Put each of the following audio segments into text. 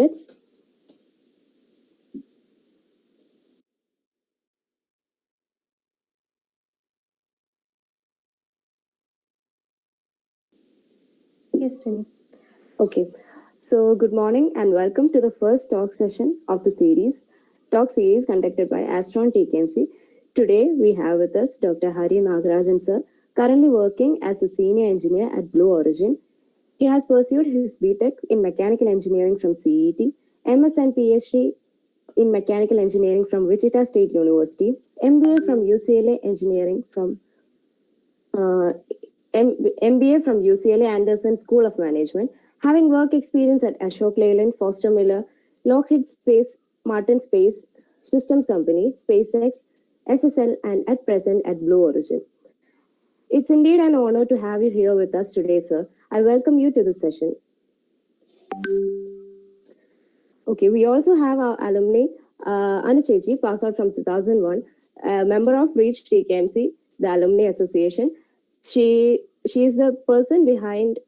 It's Yes, Tilly. okay. So, good morning and welcome to the first talk session of the talk series conducted by Astron TKMC. Today, we have with us Dr. Hari Nagarajan, sir, currently working as a senior engineer at Blue Origin. He has pursued his btech in mechanical engineering from CET, MS and PhD in mechanical engineering from Wichita State University, MBA from UCLA Engineering from uh, MBA from UCLA Anderson School of Management, having work experience at Ashok Leyland, Foster Miller, Lockheed Space, Martin Space Systems Company, SpaceX, SSL, and at present at Blue Origin. It's indeed an honor to have you here with us today, sir. I welcome you to the session. Okay, we also have our alumni, Anu Chechi, passed out from 2001, a member of REACH TKMC, the Alumni Association. She is the person behind,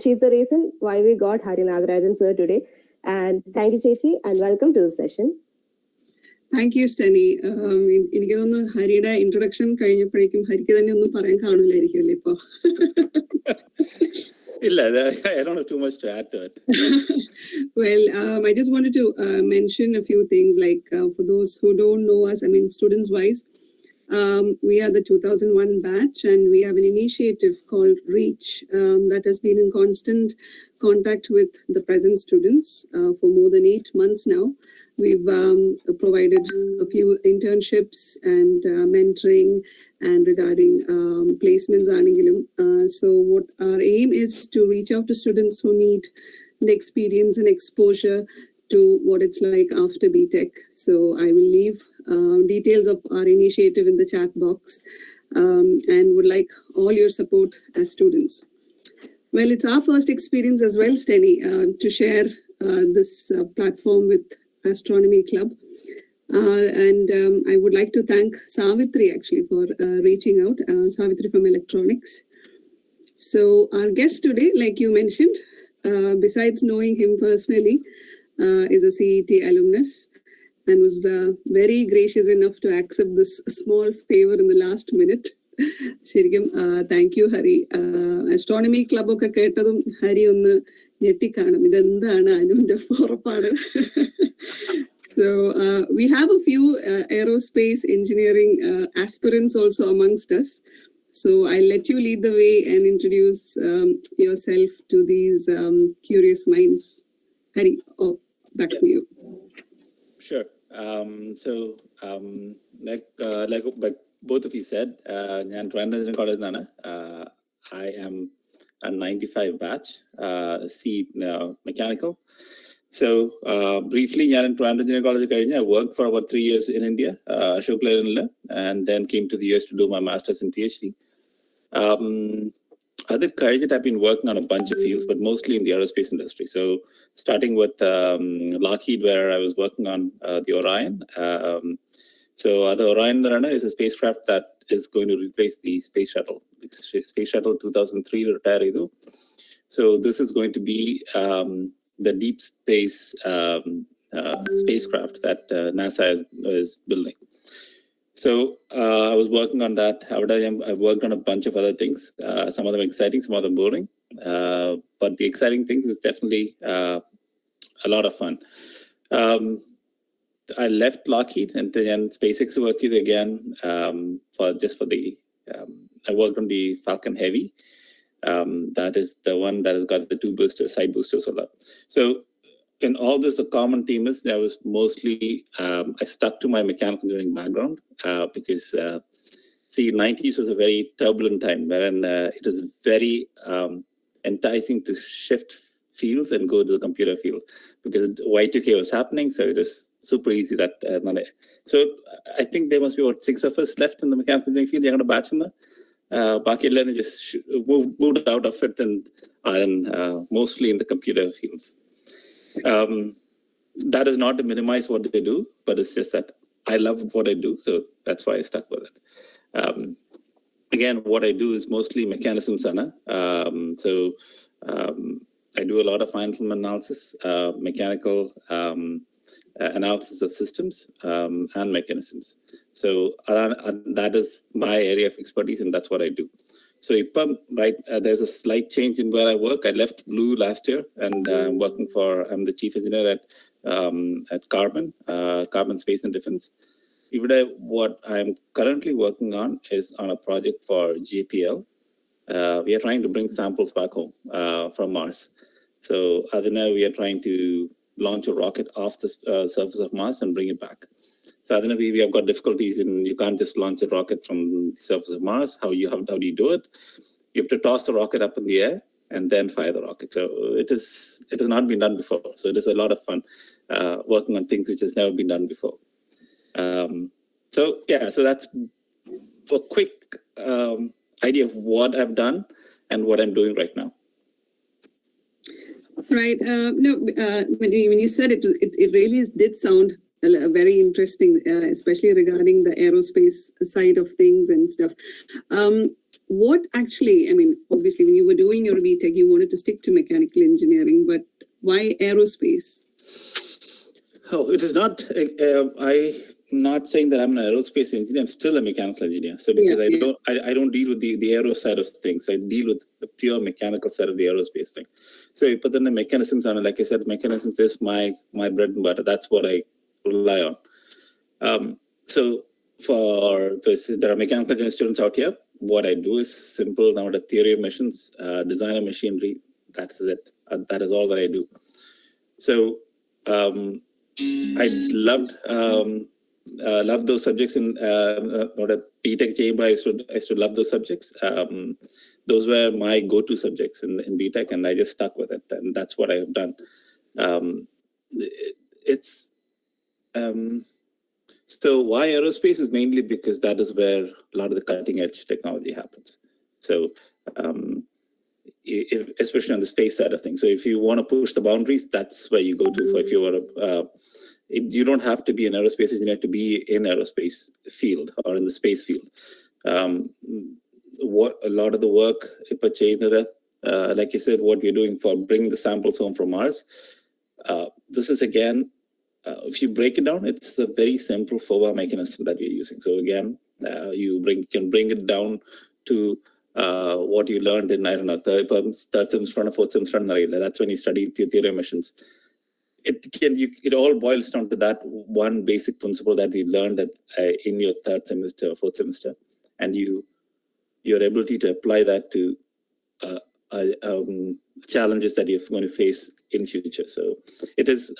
she's the reason why we got Hari Nagarajan sir today. And thank you, Chechi, and welcome to the session. Thank you, Steny. എനിക്ക് തോന്നുന്നു ഹരിയുടെ introduction കഴിഞ്ഞപ്പോഴേക്കും ഹരിക്ക് തന്നെ ഒന്നും പറയാൻ കാണൂലായിരിക്കും അല്ലേ ഇപ്പൊ? I don't have too much to add to it. Well, I just wanted to mention a few things. Like for those who don't know us, I mean, students-wise, we are the 2001 batch, and we have an initiative called REACH that has been in constant contact with the present students for more than 8 months now. We've provided a few internships and mentoring and regarding placements. So what our aim is to reach out to students who need the experience and exposure to what it's like after btech. So I will leave details of our initiative in the chat box and would like all your support as students. Well, it's our first experience as well, Steny, to share this platform with Astronomy Club. And I would like to thank Savitri actually for reaching out, Savitri from Electronics. So our guest today, like you mentioned, besides knowing him personally, is a CET alumnus and was very gracious enough to accept this small favor in the last minute. ശരിക്കും thank you Hari. Astronomy club ഒക്കെ കേട്ടതും ഹരി ഒന്ന് ഞെട്ടിക്കാണും, ഇതെന്താണ് അനുവിന്റെ ഉറപ്പാണ്. So we have a few aerospace engineering aspirants also amongst us. So I'll let you lead the way and introduce yourself to these curious minds. Hari, back to you. Sure. Like both of you said, ഞാൻ ട്രിവാൻഡ്രം കോളേജിൽ നിന്നാണ്. I am a 95 batch, C mechanical. So briefly, ഞാൻ ട്രിവാൻഡ്രം കോളേജിൽ കഴിഞ്ഞ് I worked for about 3 years in India, Ashok Leyland, and then came to the US to do my master's and PhD. Other career, I've been working on a bunch of fields, but mostly in the aerospace industry. So starting with Lockheed, where I was working on the Orion. So the Orion is a spacecraft that is going to replace the Space Shuttle. Space Shuttle 2003 retired. So this is going to be the deep space spacecraft that NASA is building. So I was working on that. I worked on a bunch of other things. Some of them exciting, some of them boring. But the exciting things is definitely a lot of fun. I left Lockheed and then SpaceX worked again I worked on the Falcon Heavy. That is the one that has got the 2 boosters, side boosters. So in all this, the common theme is I was mostly, I stuck to my mechanical engineering background because, 90s was a very turbulent time wherein it was very enticing to shift fields and go to the computer field because Y2K was happening. So it was super easy that, so I think there must be about 6 of us left in the mechanical engineering field. You're going to batch in the Baki just moved out of it and are mostly in the computer fields. That is not to minimize what they do, but it's just that I love what I do, so that's why I stuck with it. Again, what I do is mostly mechanisms, I do a lot of fine film analysis, mechanical analysis of systems and mechanisms. So that is my area of expertise, and that's what I do. So there's a slight change in where I work. I left Blue last year, and I'm the chief engineer at Carbon Space and Defense. What I'm currently working on is on a project for JPL. We are trying to bring samples back home from Mars. So Adina, we are trying to launch a rocket off the surface of Mars and bring it back. So Adina, we have got difficulties in, you can't just launch a rocket from the surface of Mars. How do you do it? You have to toss the rocket up in the air and then fire the rocket. So it has not been done before. So it is a lot of fun working on things which has never been done before. So that's a quick idea of what I've done and what I'm doing right now. Right. When you said it, it really did sound very interesting, especially regarding the aerospace side of things and stuff. What actually, obviously, when you were doing your btech, you wanted to stick to mechanical engineering, but why aerospace? Oh, it is not. I'm not saying that I'm an aerospace engineer. I'm still a mechanical engineer. So because I don't deal with the aero side of things. I deal with the pure mechanical side of the aerospace thing. So but then the mechanisms, like I said, mechanisms is my bread and butter. That's what I rely on. So if there are mechanical engineering students out here, what I do is simple. Now the theory of machines, design of machinery. That is it. That is all that I do. So I loved those subjects in not a btech chamber. I used to love those subjects. Those were my go-to subjects in btech, and I just stuck with it, and that's what I have done. So why aerospace is mainly because that is where a lot of the cutting-edge technology happens. So especially on the space side of things. So if you want to push the boundaries, that's where you go to. For if you want you don't have to be an aerospace engineer to be in aerospace field or in the space field. What a lot of the work, like you said, what we're doing for bringing the samples home from Mars. This is again, if you break it down, it's a very simple FOA mechanism that we're using. So again, you can bring it down to what you learned in, I don't know, third semester, fourth semester. That's when you study theory of machines. It all boils down to that one basic principle that we learned in your third semester, fourth semester, and your ability to apply that to challenges that you're going to face in future. So it is,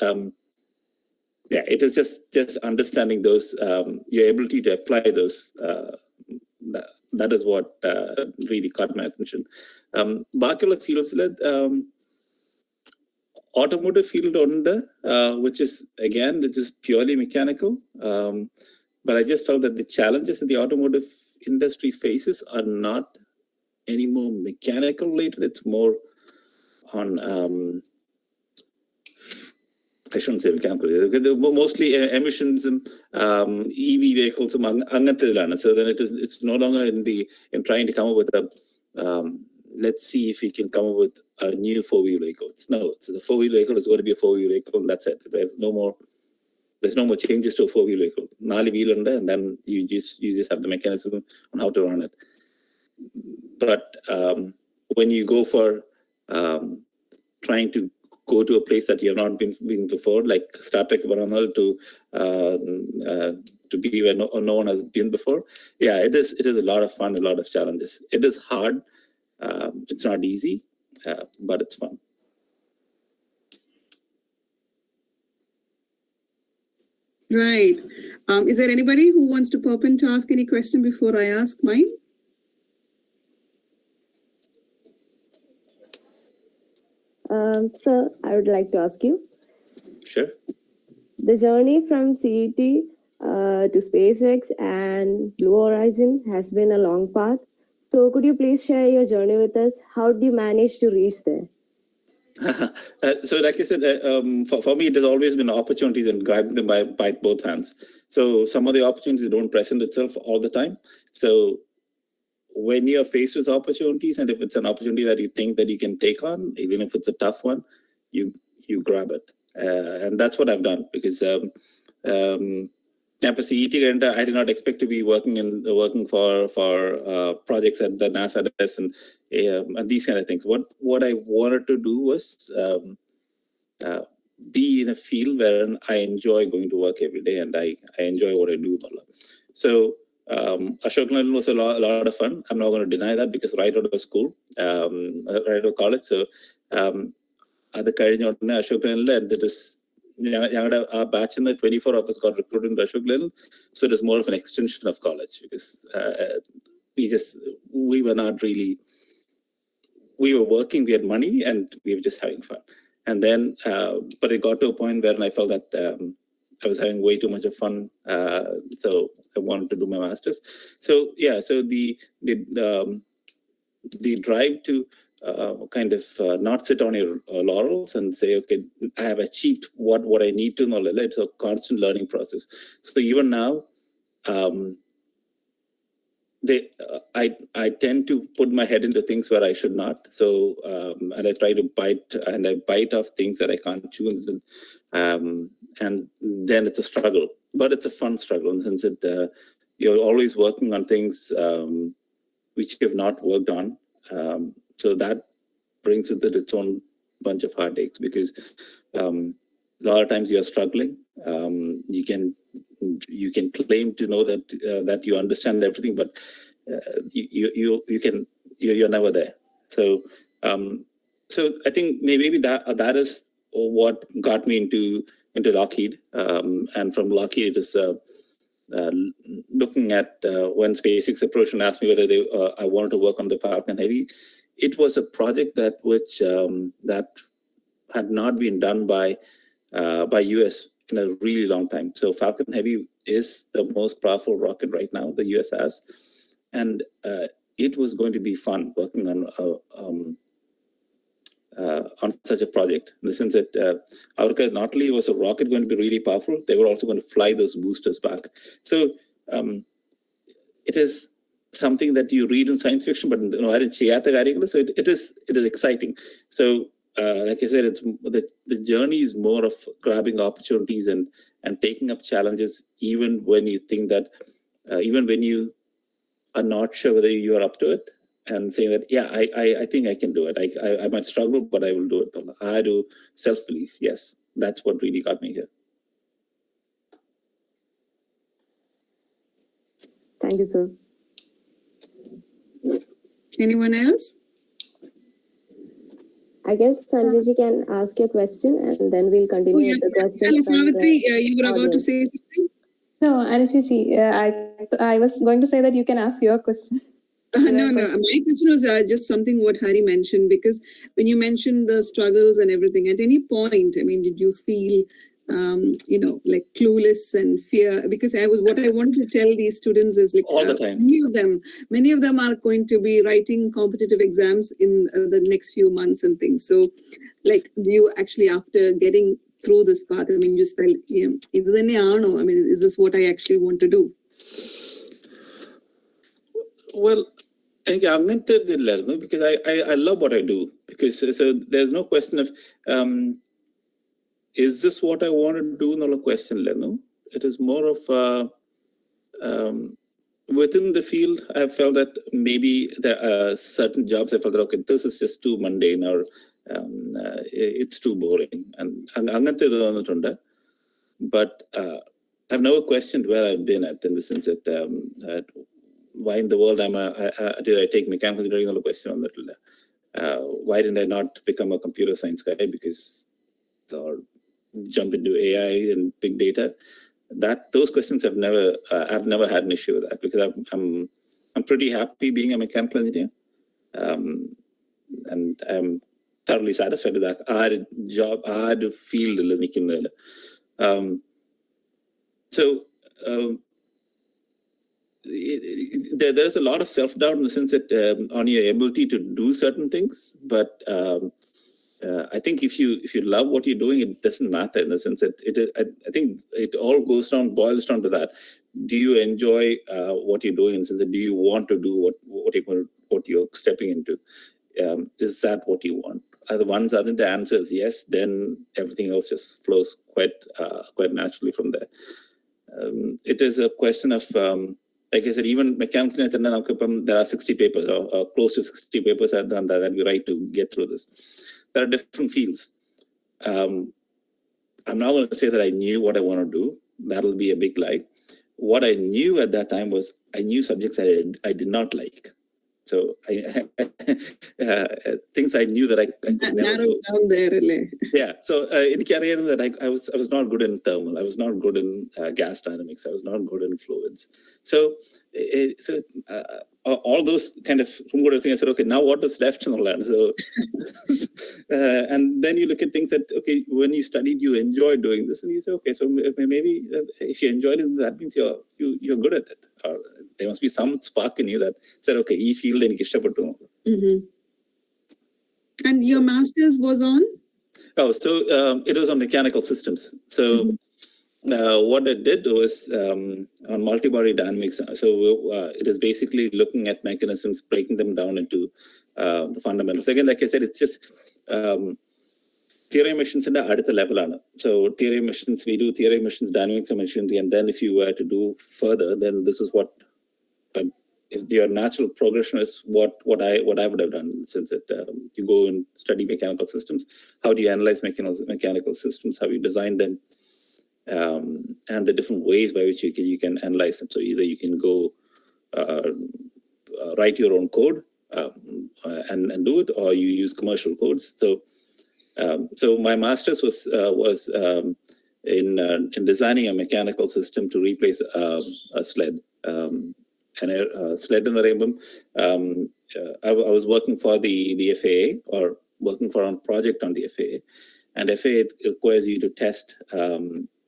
it is just understanding those, your ability to apply those. That is what really caught my attention. Bakula fields automotive field which is purely mechanical. But I just felt that the challenges that the automotive industry faces are not any more mechanical related. It's more on, I shouldn't say mechanical, mostly emissions and EV vehicles. So then it's no longer in trying to come up with let's see if we can come up with a new four-wheel vehicle. It's the four-wheel vehicle is going to be a four-wheel vehicle, and that's it. There's no more changes to a four-wheel vehicle. 4 wheel and then you just have the mechanism on how to run it. But when you go for trying to go to a place that you have not been before, like Star Trek to be where no one has been before, it is a lot of fun, a lot of challenges. It is hard. It's not easy, but it's fun. Right. Is there anybody who wants to pop in to ask any question before I ask mine? Sir, I would like to ask you. Sure. The journey from CET to SpaceX and Blue Origin has been a long path. So could you please share your journey with us? How did you manage to reach there? So like I said, for me, it has always been opportunities and grabbing them by both hands. So some of the opportunities don't present itself all the time. So when you're faced with opportunities, and if it's an opportunity that you think that you can take on, even if it's a tough one, you grab it. And that's what I've done, because campus CET, and I did not expect to be working for projects at the NASA does and these kind of things. What I wanted to do was be in a field where I enjoy going to work every day, and I enjoy what I do. So Ashok Leyland was a lot of fun. I'm not going to deny that, because right out of school, right out of college, so അത് കഴിഞ്ഞ ഉടനെ Ashok Leyland, and it is ഞങ്ങളുടെ ആ ബാച്ചിൽ നിന്ന് 24 of us got recruited into Ashok Leyland, so it is more of an extension of college, because we were not really, we were working, we had money, and we were just having fun. And then, but it got to a point where I felt that I was having way too much of fun, so I wanted to do my master's. So yeah, so the drive to kind of not sit on your laurels and say, okay, I have achieved what I need to know. It's a constant learning process. So even now, I tend to put my head into things where I should not. So and I try to bite off things that I can't chew, and then it's a struggle. But it's a fun struggle, in the sense that you're always working on things which you have not worked on. So that brings with it its own bunch of heartaches, because a lot of times you are struggling. You can claim to know that you understand everything, but you're never there. So I think maybe that is what got me into Lockheed, and from Lockheed it is looking at when SpaceX approached and asked me whether I wanted to work on the Falcon Heavy. It was a project that had not been done by US in a really long time. So Falcon Heavy is the most powerful rocket right now the US has, and it was going to be fun working on such a project, in the sense that not only was a rocket going to be really powerful, they were also going to fly those boosters back. So it is something that you read in science fiction, but so it is exciting. So like I said, it's the journey is more of grabbing opportunities and taking up challenges, even when you think that, even when you are not sure whether you are up to it, and saying that, yeah, I think I can do it. I might struggle, but I will do it. I do self-belief. Yes, that's what really got me here. Thank you, sir. Anyone else? I guess Sanjay ji can ask your question, and then we'll continue with the questions. Savitri, you were about to say something? No, Anushiji, I was going to say that you can ask your question. No. My question was just something what Hari mentioned, because when you mentioned the struggles and everything, at any point, I mean, did you feel, like clueless and fear? Because what I wanted to tell these students is, like, all the time, many of them are going to be writing competitive exams in the next few months and things. So, like, do you actually, after getting through this path, I mean, you just felt, I mean, is this what I actually want to do? Well, because I love what I do, because so there's no question of is this what I want to do? No question, no. It is more of within the field. I felt that maybe there are certain jobs I felt that, okay, this is just too mundane, or it's too boring, and but I've never questioned where I've been at, in the sense that why in the world did I take mechanical engineering? No question on that. Why didn't I not become a computer science guy? Because or jump into AI and big data. Those questions I've never had an issue with that, because I'm pretty happy being a mechanical engineer, and I'm thoroughly satisfied with that. I had a job, I had a field. There's a lot of self-doubt, in the sense that on your ability to do certain things, but I think if you love what you're doing, it doesn't matter in the sense that I think it all boils down to that. Do you enjoy what you're doing in the sense that do you want to do what you're stepping into? Is that what you want? Once the answer is yes, then everything else just flows quite naturally from there. It is a question of, like I said, even mechanically, there are 60 papers or close to 60 papers that we write to get through this. There are different fields. I'm not going to say that I knew what I want to do. That'll be a big lie. What I knew at that time was I knew subjects I did not like. So things I knew that I could never do. Down there, Yeah. So in career that I was not good in thermal. I was not good in gas dynamics. I was not good in fluids. So all those kind of good things. I said, okay, now what is left in the land? So and then you look at things that okay, when you studied, you enjoyed doing this, and you say, okay, so maybe if you enjoyed it, that means you're good at it. Or there must be some spark in you that said, okay, you feel like Mm-hmm. And your master's was on? Oh, so it was on mechanical systems. So what I did was on multi-body dynamics. So it is basically looking at mechanisms, breaking them down into the fundamentals. Again, like I said, it's just theory emissions in the level. So theory emissions, we do theory emissions, dynamics of machinery, and then if you were to do further, then this is what. If your natural progression is what I would have done, since you go and study mechanical systems, how do you analyze mechanical systems? How you design them, and the different ways by which you can analyze them. So either you can go write your own code and do it, or you use commercial codes. So my master's was in designing a mechanical system to replace a sled. And a sled in the rainbow. I was working for the FAA or working for a project on the FAA. And FAA requires you to test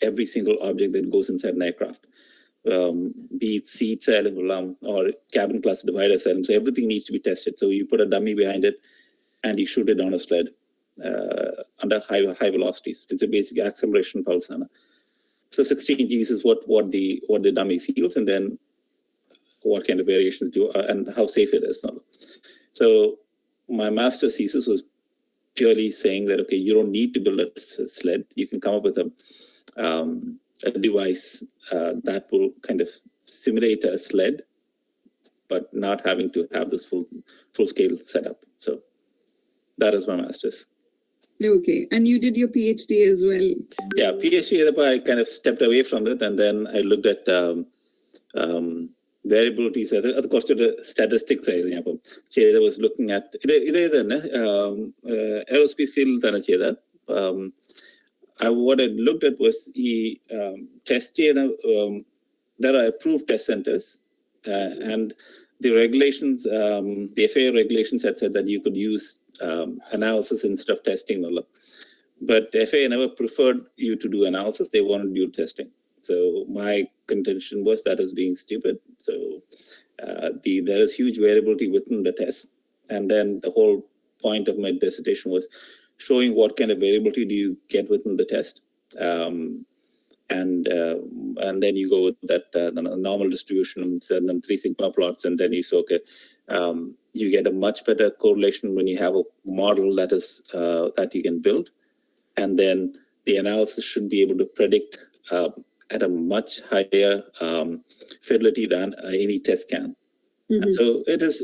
every single object that goes inside an aircraft, be it seats or cabin class divider cell. So everything needs to be tested. So you put a dummy behind it and you shoot it down a sled under high velocities. It's a basic acceleration pulse. So 16 Gs is what the dummy feels, and then what kind of variations do and how safe it is. So my master's thesis was purely saying that, okay, you don't need to build a sled. You can come up with a device that will kind of simulate a sled, but not having to have this full scale setup. So that is my master's. Okay. And you did your PhD as well? Yeah, PhD, I kind of stepped away from it, and then I looked at variabilities. Of course, the statistics. I was looking at aerospace field. What I looked at was he tested. There are approved test centers, and the regulations, the FAA regulations had said that you could use analysis instead of testing. But FAA never preferred you to do analysis; they wanted you testing. So my contention was that is being stupid. So there is huge variability within the test, and then the whole point of my dissertation was showing what kind of variability do you get within the test, and then you go with that normal distribution and then 3 sigma plots, and then you say, okay, you get a much better correlation when you have a model that is that you can build, and then the analysis should be able to predict at a much higher fidelity than any test can. And so it is.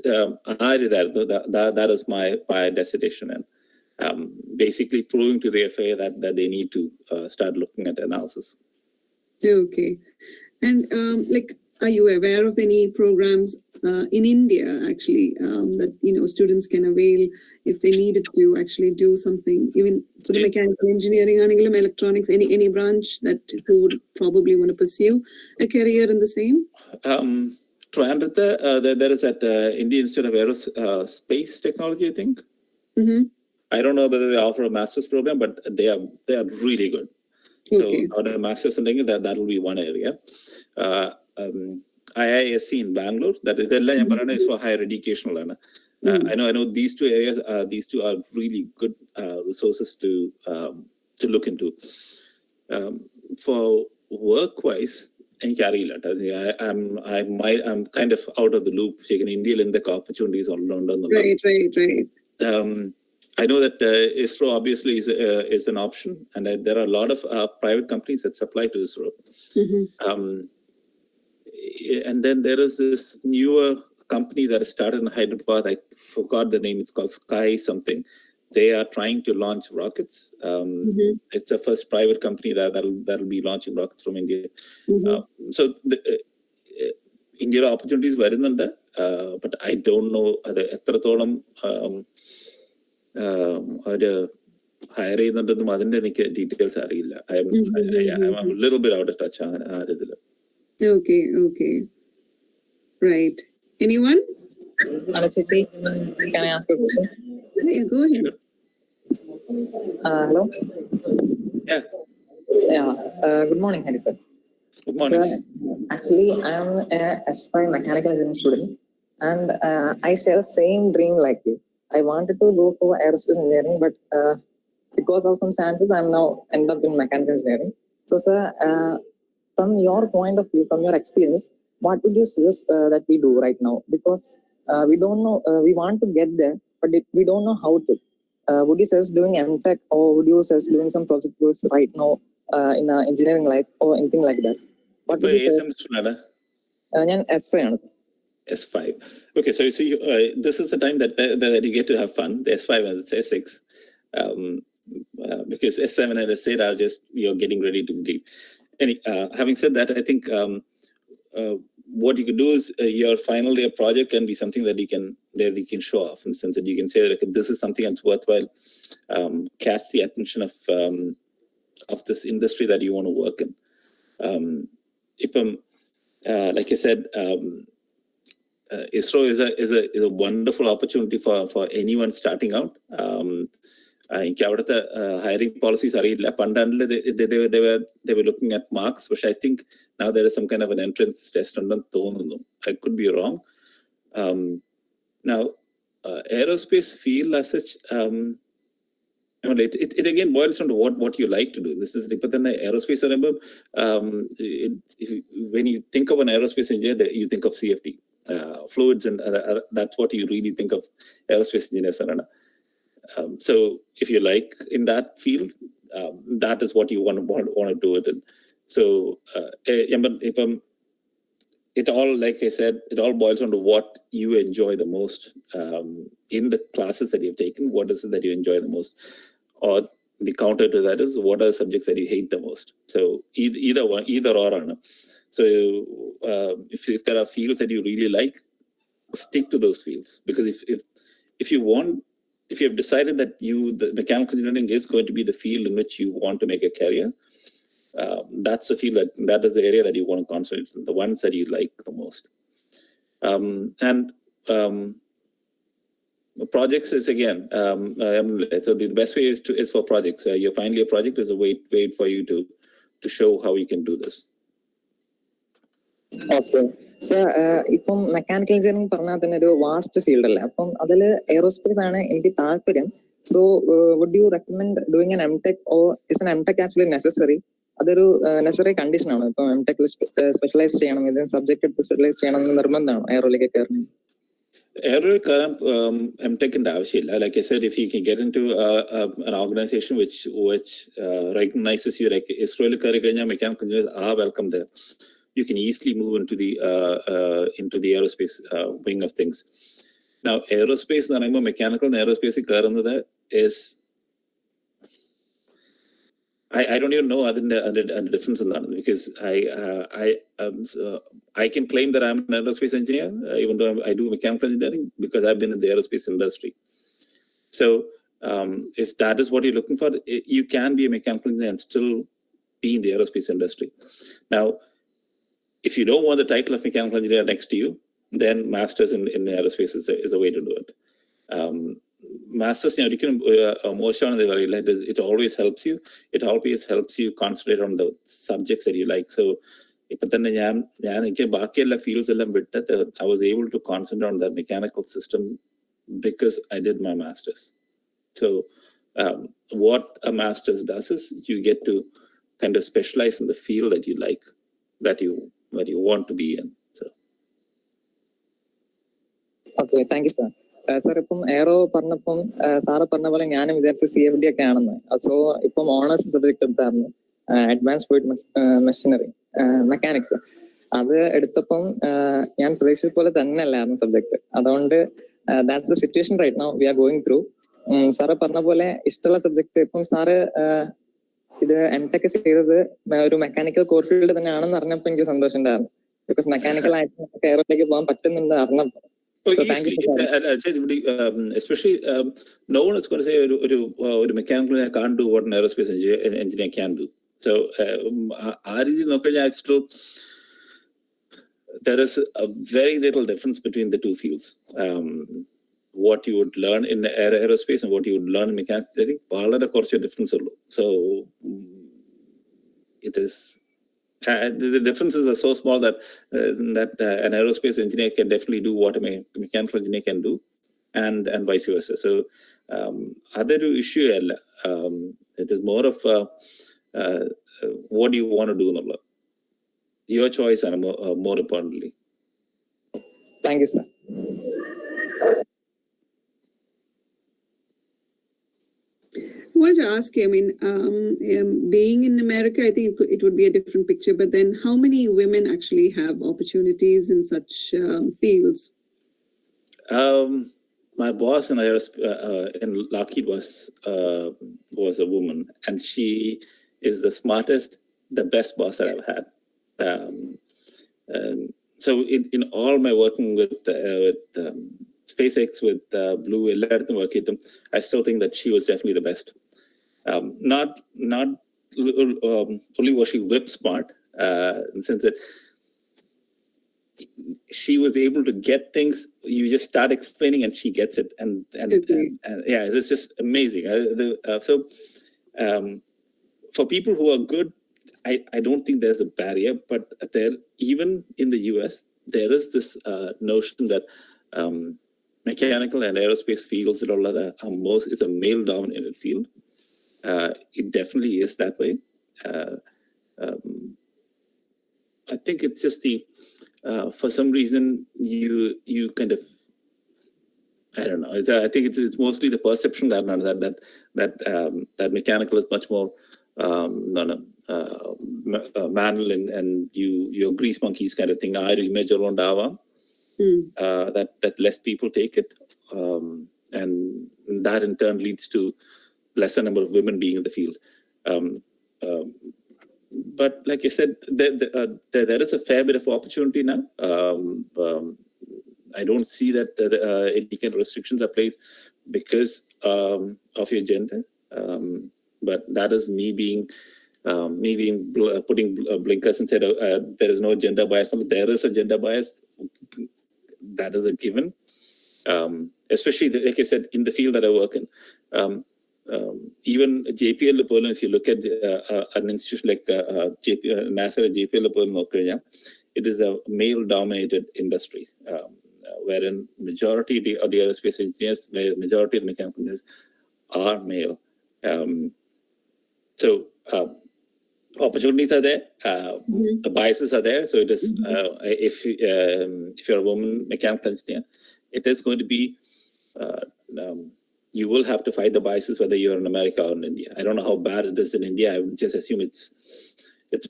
I did that is my dissertation, and basically proving to the FAA that they need to start looking at analysis. Okay. And are you aware of any programs in India actually that students can avail if they needed to actually do something, even for the mechanical engineering, electronics, any branch that who would probably want to pursue a career in the same? There is that Indian Institute of Aerospace Technology, I think. I don't know whether they offer a master's program, but they are really good. Okay. So, on a master's something that will be one area. IISC in Bangalore, that is for higher education. I know these two areas. These two are really good resources to look into. For work-wise, I'm kind of out of the loop. India in the opportunities all around. Right. I know that ISRO obviously is an option, and there are a lot of private companies that supply to ISRO. And then there is this newer company that is started in Hyderabad. I forgot the name. It's called Sky something. They are trying to launch rockets. It's the first private company that'll be launching rockets from India. So India opportunities were in there, but I don't know hire details. I'm a little bit out of touch. Okay. Right. Anyone? Anastasia, can I ask a question? Yeah, go ahead. Hello? Yeah. Good morning, Hari sir. Good morning. Sir, actually, I am a S5 mechanical engineering student, and I share the same dream like you. I wanted to go for aerospace engineering, but because of some chances, I'm now end up in mechanical engineering. So, sir, from your point of view, from your experience, what would you suggest that we do right now? Because we don't know, we want to get there, but we don't know how to. Would you suggest doing MTech, or would you suggest doing some project course right now in engineering life or anything like that? What would you say? S5 S5. Okay, so you, this is the time that you get to have fun. The S5 and the S6, because S7 and S8 are just you're getting ready to leave. Having said that, I think what you could do is your final year project can be something that you can show off, in the sense that you can say that this is something that's worthwhile, catch the attention of this industry that you want to work in. Like I said, ISRO is a wonderful opportunity for anyone starting out. Hiring policies are they were looking at marks, which I think now there is some kind of an entrance test on them. I could be wrong. Now, aerospace field as such, it again boils down to what you like to do. This is aerospace. Remember, when you think of an aerospace engineer, you think of CFD, fluids, and that's what you really think of aerospace engineers. So if you like in that field, that is what you want to do it in. So it all, like I said, it all boils down to what you enjoy the most in the classes that you've taken. What is it that you enjoy the most? Or the counter to that is, what are the subjects that you hate the most? So either or. So if there are fields that you really like, stick to those fields, because if you have decided that the mechanical engineering is going to be the field in which you want to make a career, that's the field that is the area that you want to concentrate on, the ones that you like the most. Projects is again, so the best way is for projects. Your final year project is a wait for you to show how you can do this. Okay. So, ഇപ്പം mechanical engineering പറഞ്ഞാൽ തന്നെ ഒരു vast field അല്ലേ, അപ്പം അതിൽ aerospace ആണ് എനിക്ക് താല്പര്യം. So would you recommend doing an MTech, or is an MTech actually necessary? അതൊരു നെസസറി കണ്ടീഷൻ ആണ്. ഇപ്പം MTech സ്പെഷ്യലൈസ് ചെയ്യണം, ഇതിന് സബ്ജക്ട് എടുത്ത് സ്പെഷ്യലൈസ് ചെയ്യണം എന്ന് നിർബന്ധമാണോ എയറോയിലേക്ക് കയറണം? Aero MTech in ആവശ്യമില്ല. Like I said, if you can get into an organization which recognizes you, like Israel mechanical engineers are welcome there. You can easily move into the aerospace wing of things. Now, aerospace, mechanical and aerospace is, I don't even know other difference in that, because I can claim that I'm an aerospace engineer, even though I do mechanical engineering, because I've been in the aerospace industry. So if that is what you're looking for, you can be a mechanical engineer and still be in the aerospace industry. Now, if you don't want the title of mechanical engineer next to you, then masters in aerospace is a way to do it. Masters, it always helps you. It always helps you concentrate on the subjects that you like. So, fields I was able to concentrate on the mechanical system because I did my master's. So what a master's does is you get to kind of specialize in the field that you like, that you want to be in. So okay thank you sir. Sir ഇപ്പം aero പറഞ്ഞപ്പം sir പറഞ്ഞ പോലെ ഞാനും വിചാരിച്ച CFD ഒക്കെ ആണെന്ന്. So ഇപ്പം honours subject എടുത്തായിരുന്നു അഡ്വാൻസ് ഫ്ലൂയിഡ് മെഷീനറി മെക്കാനിക്സ്. അത് എടുത്തപ്പം ഞാൻ പ്രതീക്ഷിച്ച പോലെ തന്നെ അല്ലായിരുന്നു സബ്ജക്ട്. അതുകൊണ്ട് that's the situation right now we are going through. Sir പറഞ്ഞ പോലെ ഇഷ്ടമുള്ള സബ്ജക്ട് ഇപ്പം സാറ് ഇത് M.Tech ചെയ്തത് ഒരു മെക്കാനിക്കൽ കോർ ഫീൽഡ് തന്നെയാണെന്ന് അറിഞ്ഞപ്പോൾ എനിക്ക് സന്തോഷം ഉണ്ടായിരുന്നു. ബിക്കോസ് മെക്കാനിക്കൽ ആയിട്ട് എയറോയിലേക്ക് പോകാൻ പറ്റുന്നുണ്ട് അറിഞ്ഞപ്പോൾ. So thank you for that. Especially no one is going to say a mechanical engineer can't do what an aerospace engineer can do. So there is a very little difference between the two fields. What you would learn in aerospace and what you would learn in mechanical engineering, വളരെ കുറച്ച് difference ഉള്ളൂ. So it is. The differences are so small that an aerospace engineer can definitely do what a mechanical engineer can do, and vice versa. So other issue it is more of what do you want to do in the world. Your choice, and more importantly. Thank you, sir. I wanted to ask you, I mean, being in America, I think it would be a different picture, but then how many women actually have opportunities in such fields? My boss in Lockheed was a woman, and she is the smartest, the best boss that I've had. So in all my working with SpaceX, with Blue, I still think that she was definitely the best. Not only was she whip smart, in the sense that she was able to get things. You just start explaining and she gets it, and yeah, it was just amazing. For people who are good, I don't think there's a barrier, but there, even in the US, there is this notion that mechanical and aerospace fields and all of that is a male-dominated field. It definitely is that way. I think it's just for some reason you kind of, I don't know. I think it's mostly the perception that mechanical is much more manual and you're grease monkeys kind of thing. Image around that less people take it, and that in turn leads to lesser number of women being in the field. But like I said, there is a fair bit of opportunity now. I don't see that any kind of restrictions are placed because of your gender. But that is me being putting blinkers and said there is no gender bias. There is a gender bias. That is a given. Especially like I said, in the field that I work in. Even JPL, if you look at an institution like NASA, JPL, it is a male-dominated industry, wherein majority of the aerospace engineers, majority of the mechanical engineers are male. So opportunities are there, the biases are there. So it is if you're a woman mechanical engineer, it is going to be you will have to fight the biases whether you're in America or in India. I don't know how bad it is in India. I would just assume it's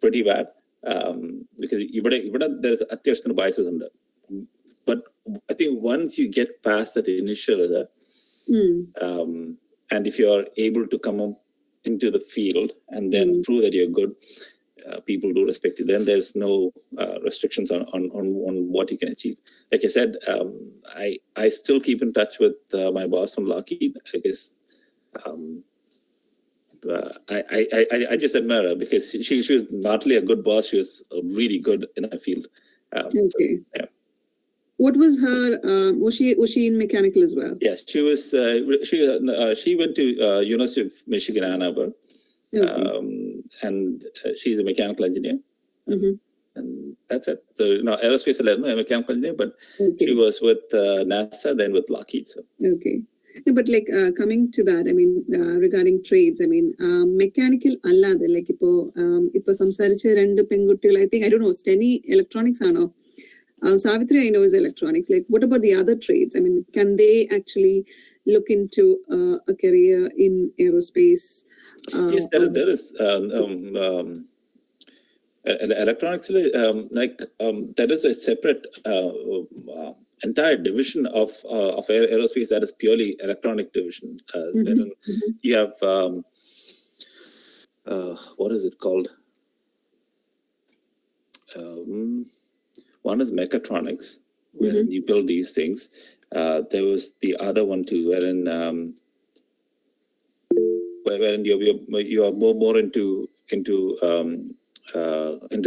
pretty bad, because there is atyashthana biases under. But I think once you get past that initial, and if you're able to come up into the field and then prove that you're good, people do respect you. Then there's no restrictions on what you can achieve. Like I said, I still keep in touch with my boss from Lockheed. I guess I just admire her because she was not only a good boss, she was really good in her field. Okay. So, yeah. What was her? Was she in mechanical as well? Yes, she was. She went to University of Michigan, Ann Arbor, and she's a mechanical engineer. And That's it. So, aerospace, I'm a mechanical engineer, but Okay. she was with NASA, then with Lockheed. So. Okay. No, but like coming to that, I mean, regarding trades, I mean, mechanical allada, like ipo samsaricha rendu penguttiyal, I think, I don't know, Steny electronics ano. Savitri, I know, is electronics. Like, what about the other trades? I mean, can they actually look into a career in aerospace? Yes, there is. Electronics, there is a separate entire division of aerospace that is purely electronic division. Then you have what is it called? One is mechatronics, wherein you build these things. There was the other one too, wherein you are more into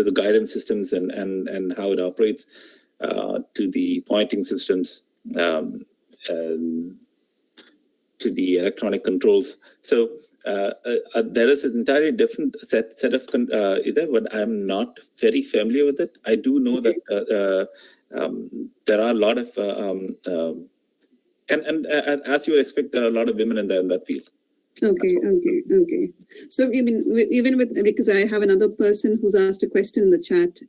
the guidance systems and how it operates, to the pointing systems, to the electronic controls. So there is an entirely different set of either, but I'm not very familiar with it. I do know that there are a lot of and as you would expect, there are a lot of women in that field. Okay. So even with, because I have another person who's asked a question in the chat,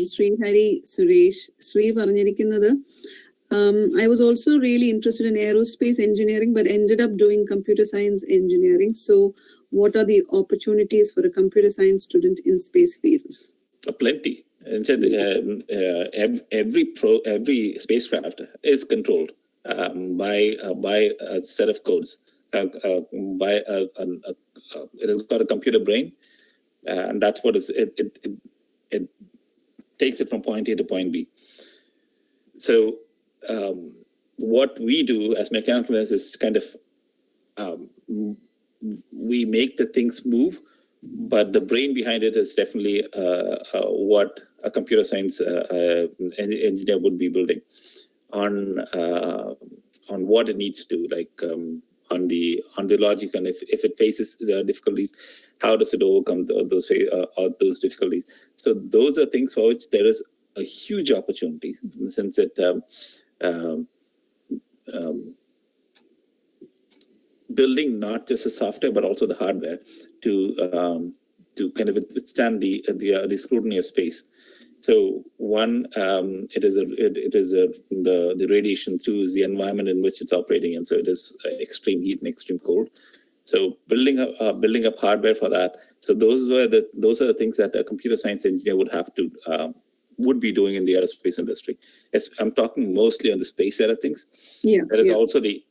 Sri Hari Suresh Sri പറഞ്ഞിരിക്കുന്നത്, I was also really interested in aerospace engineering, but ended up doing computer science engineering. So what are the opportunities for a computer science student in space fields? Plenty. And said every spacecraft is controlled by a set of codes. It has got a computer brain, and that's what it takes it from point A to point B. So what we do as mechanical engineers is kind of we make the things move, but the brain behind it is definitely what a computer science engineer would be building on what it needs to do, like on the logic, and if it faces difficulties, how does it overcome those difficulties? So those are things for which there is a huge opportunity, since it building not just the software but also the hardware to kind of withstand the scrutiny of space. So one, it is the radiation. Two is the environment in which it's operating in. So it is extreme heat and extreme cold. So building up hardware for that. So those are the things that a computer science engineer would be doing in the aerospace industry. I'm talking mostly on the space side of things. Yeah. There is also the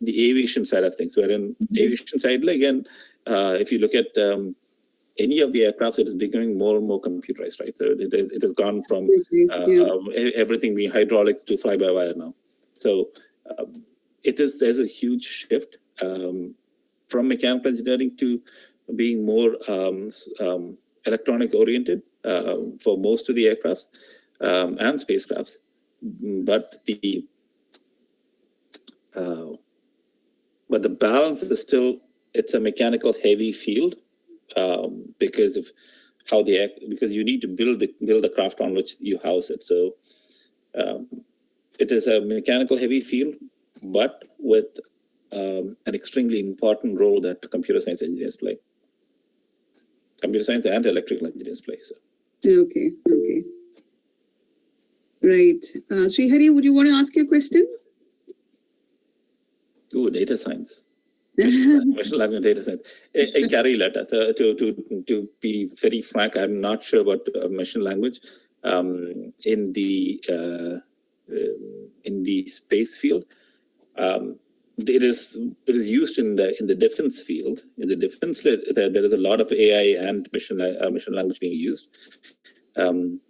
aviation side of things. Wherein aviation side, again, if you look at any of the aircrafts, it is becoming more and more computerized, right? So it has gone from everything being hydraulics to fly-by-wire now. So there's a huge shift from mechanical engineering to being more electronic oriented for most of the aircrafts and spacecrafts. But the balance is still, it's a mechanical heavy field. Because of how because you need to build the craft on which you house it. So it is a mechanical heavy field, but with an extremely important role that computer science engineers play. Computer science and electrical engineers play. So. Okay. Right. Srihari, would you want to ask your question? Ooh, data science. Machine learning data science. A carry letter. To be very frank, I'm not sure about machine language in the space field. It is used in the defense field. In the defense, there is a lot of AI and machine language being used.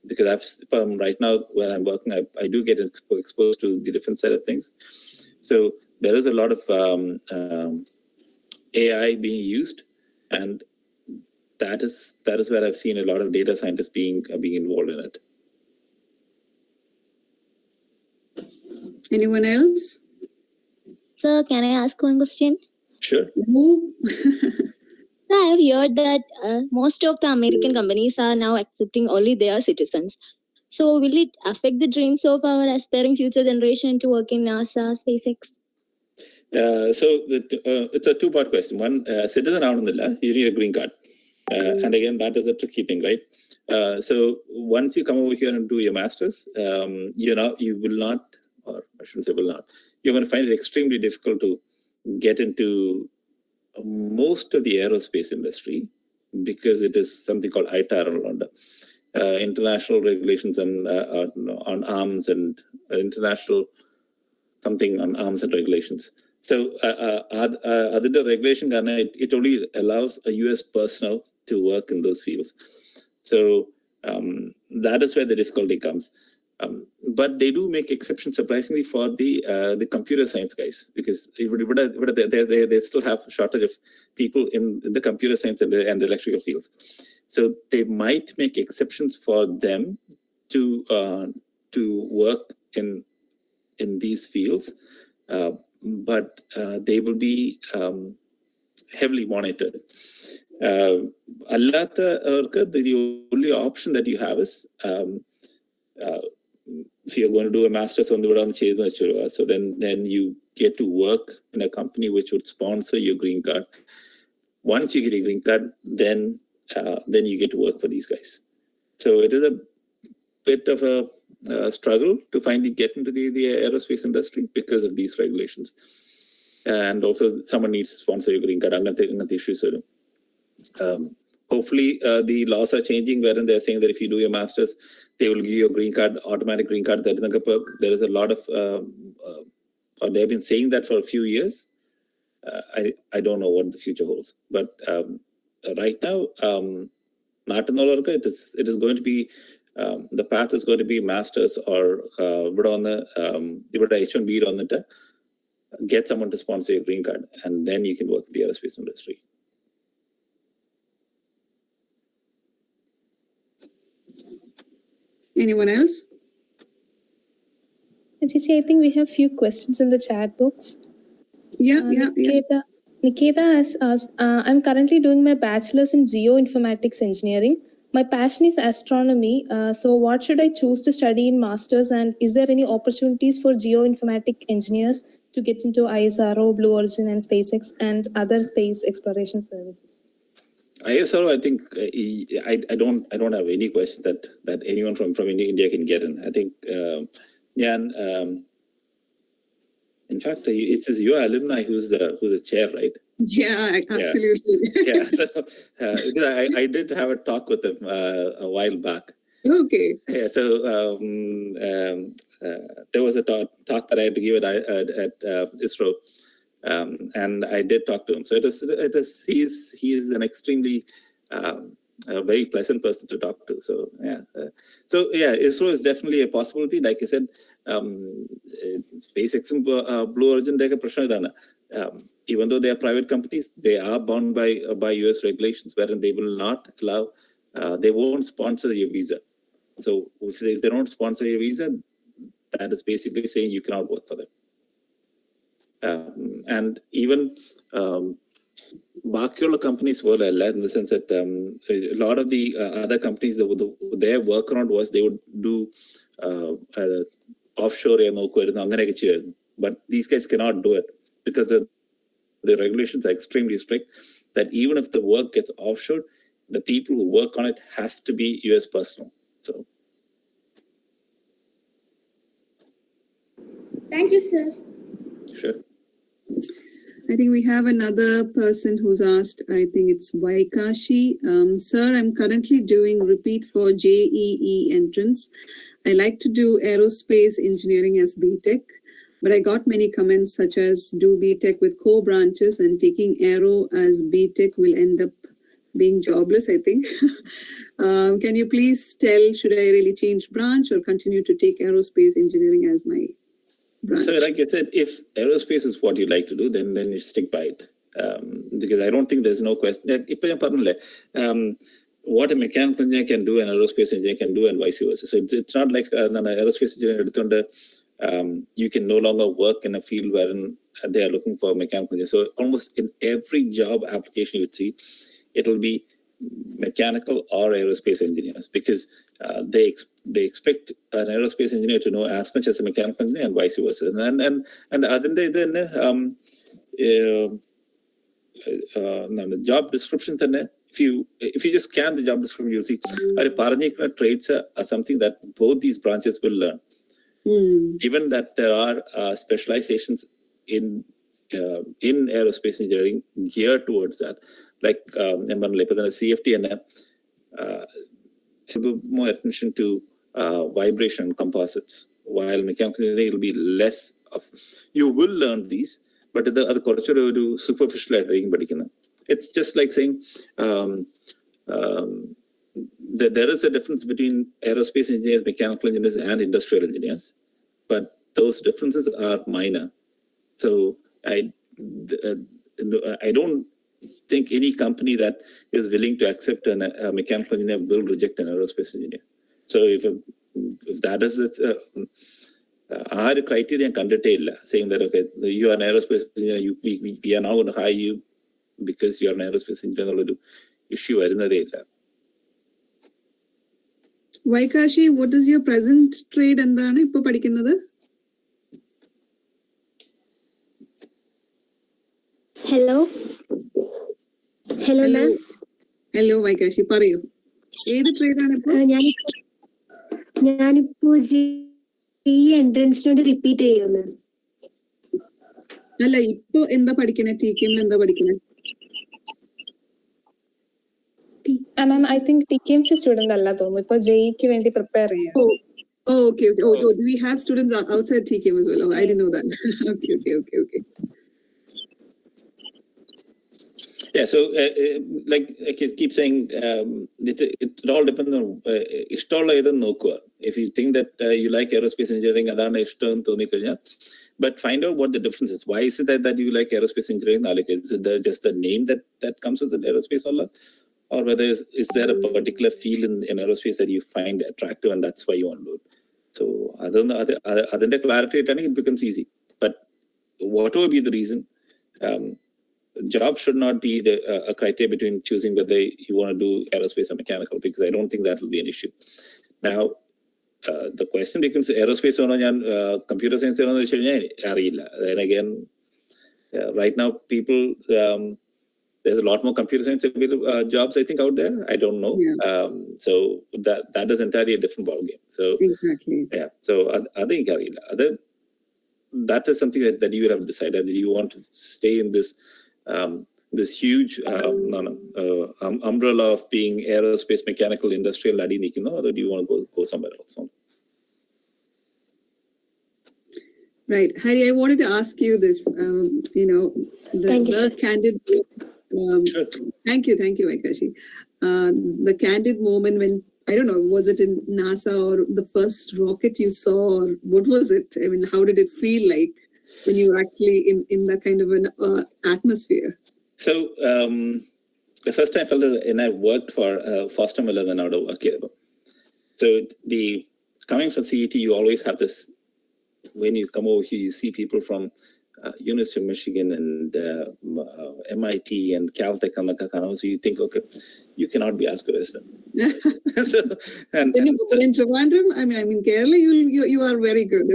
Because right now where I'm working, I do get exposed to the defense side of things. So there is a lot of AI being used, and that is where I've seen a lot of data scientists being involved in it. Anyone else? Sir, can I ask one question? Sure. I have heard that most of the American companies are now accepting only their citizens. So will it affect the dreams of our aspiring future generation to work in NASA, SpaceX? It's a two-part question. One, citizen avunilla, you need a green card. And again, that is a tricky thing, right? So once you come over here and do your master's, you will not, or I shouldn't say will not, you're going to find it extremely difficult to get into most of the aerospace industry because it is something called ITAR in London. International regulations on arms and international something on arms and regulations. So other than regulation, it only allows a US personnel to work in those fields. So that is where the difficulty comes. But they do make exceptions, surprisingly, for the computer science guys, because they still have a shortage of people in the computer science and the electrical fields. So they might make exceptions for them to work in these fields, but they will be heavily monitored. The only option that you have is if you're going to do a master's on the so then you get to work in a company which would sponsor your green card. Once you get a green card, then you get to work for these guys. So it is a bit of a struggle to finally get into the aerospace industry because of these regulations. And also someone needs to sponsor your green card. Hopefully the laws are changing wherein they're saying that if you do your master's, they will give you a green card, automatic green card. There is a lot of, or they've been saying that for a few years. I don't know what the future holds. But right now, it is going to be, the path is going to be masters or H1B on the get someone to sponsor your green card, and then you can work in the aerospace industry. Anyone else? Chichi, I think we have few questions in the chat box. Yeah. Niketa has asked, I'm currently doing my bachelor's in geoinformatics engineering. My passion is astronomy. So what should I choose to study in master's, and is there any opportunities for geoinformatic engineers to get into ISRO, Blue Origin and SpaceX and other space exploration services? ISRO, I think I don't have any question that anyone from India can get in. I think in fact, it says your alumni who's the chair, right? Yeah, absolutely. Yeah, so, because I did have a talk with him a while back. Okay. Yeah, so there was a talk that I had to give at ISRO, and I did talk to him. So he's an extremely a very pleasant person to talk to. So ISRO is definitely a possibility. Like I said, SpaceX and Blue Origin, even though they are private companies, they are bound by US regulations, wherein they will not allow, they won't sponsor your visa. So if they don't sponsor your visa, that is basically saying you cannot work for them. And even Bakiyola companies were in the sense that a lot of the other companies, their workaround was they would do offshore, but these guys cannot do it because the regulations are extremely strict, that even if the work gets offshore, the people who work on it has to be US personnel. So thank you, sir. Sure. I think we have another person who's asked, I think it's Vaikashi. Sir, I'm currently doing repeat for JEE entrance. I like to do aerospace engineering as btech, but I got many comments such as do btech with core branches, and taking aero as btech will end up being jobless, I think. Can you please tell, should I really change branch or continue to take aerospace engineering as my branch? So like I said, if aerospace is what you like to do, then you stick by it. Because I don't think there's no question. What a mechanical engineer can do, an aerospace engineer can do, and vice versa. So it's not like an aerospace engineer, you can no longer work in a field wherein they are looking for a mechanical engineer. So almost in every job application you would see, it'll be mechanical or aerospace engineers, because they expect an aerospace engineer to know as much as a mechanical engineer and vice versa. And അതിന്റെ ഇത് തന്നെ job description തന്നെ, if you just scan the job description, you'll see പറഞ്ഞിരിക്കുന്ന traits are something that both these branches will learn. Given that there are specializations in aerospace engineering geared towards that, like CFT and more attention to vibration and composites, while mechanical engineering will be less of. You will learn these, but the superficial. It's just like saying there is a difference between aerospace engineers, mechanical engineers, and industrial engineers, but those differences are minor. So I don't think any company that is willing to accept a mechanical engineer will reject an aerospace engineer. So if that is our criteria kanditilla, saying that okay, you are an aerospace engineer, we are now going to hire you because you are an aerospace engineer, issue varunadey illa. Vaikashi, what is your present trade endana ipo padikkunnathu? Hello, ma'am. Hello, Vaikashi, parayu. ഏത് trade ആണ് ഇപ്പോ? ഞാനിപ്പോ എൻട്രൻസിനോട് repeat ചെയ്യുന്നു. അല്ല, ഇപ്പൊ എന്താ പഠിക്കണേ? TKM എന്താ പഠിക്കണേ? Ma'am, I think TKMC student അല്ല തോന്നുന്നു, ഇപ്പൊ JEE-ക്ക് വേണ്ടി പ്രിപ്പയർ ചെയ്യാം. Okay. Do we have students outside TKM as well? I didn't know that. Okay. Yeah, so like I keep saying, it all depends on ishtolla edu nokkuva. If you think that you like aerospace engineering, adana ishtam thoni kanya, but find out what the difference is. Why is it that you like aerospace engineering? Is it just the name that comes with the aerospace, or whether is there a particular field in aerospace that you find attractive and that's why you want to do it? So other clarity, it becomes easy. But whatever be the reason, job should not be a criteria between choosing whether you want to do aerospace or mechanical, because I don't think that will be an issue. Now, the question becomes aerospace or computer science. Then again, right now people, there's a lot more computer science jobs, I think, out there. I don't know. Yeah. So that is entirely a different ballgame. So Exactly. Yeah. So that is something that you would have decided that you want to stay in this huge umbrella of being aerospace, mechanical, industrial, or do you want to go somewhere else? Right. Hari, I wanted to ask you this, the candid, Sure. Thank you, Vaikashi. The candid moment when, I don't know, was it in NASA or the first rocket you saw, or what was it? I mean, how did it feel like when you were actually in that kind of an atmosphere? So the first time I felt it, and I worked for Foster Miller than out of work here. So coming from CET, you always have this, when you come over here, you see people from University of Michigan and MIT and Caltech, so you think, okay, you cannot be as good as them. But in Trivandrum, I mean, Kerala, you are very good.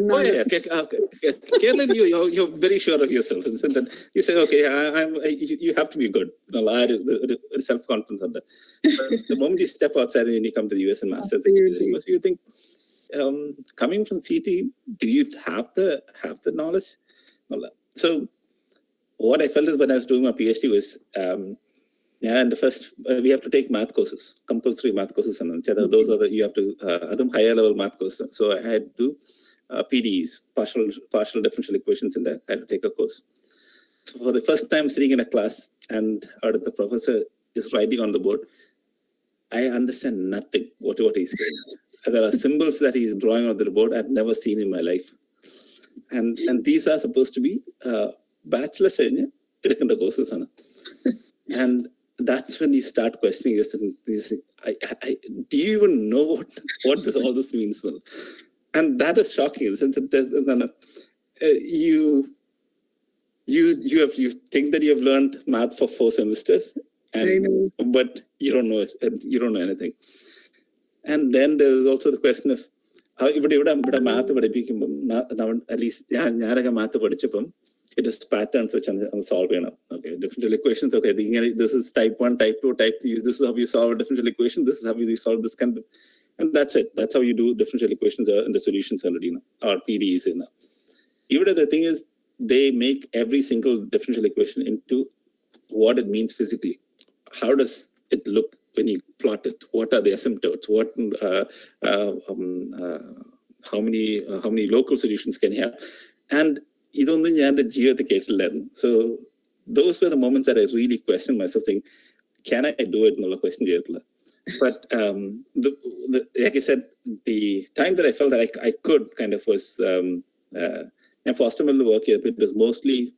Kerala, you're very sure of yourself, and so that you say, okay, you have to be good. Self-confidence on that. But the moment you step outside and you come to the US and masters, so you think, coming from CT, do you have the knowledge? So what I felt is when I was doing my PhD was, and first we have to take math courses, compulsory math courses, and those are you have to higher level math courses. So I had to do PDEs, partial differential equations in there. I had to take a course. So for the first time sitting in a class and the professor is writing on the board, I understand nothing what he's saying. There are symbols that he's drawing on the board I've never seen in my life. And these are supposed to be bachelor's courses. And that's when you start questioning yourself. Do you even know what all this means? And that is shocking. You think that you have learned math for 4 semesters, but you don't know it. You don't know anything. And then there is also the question of ഇവിടെ math പഠിപ്പിക്കുമ്പം at least ഞാനൊക്കെ math പഠിച്ചപ്പം it is patterns which I'm solving. Okay, differential equations. Okay, this is type 1, type 2, type 3. This is how you solve a differential equation. This is how you solve this kind of, and that's it. That's how you do differential equations and the solutions already, or PDEs. Even the thing is, they make every single differential equation into what it means physically. How does it look when you plot it? What are the asymptotes? How many local solutions can you have? And so those were the moments that I really questioned myself, saying, can I do it? No question. But like I said, the time that I felt that I could kind of was, and Foster Miller work here, it was mostly,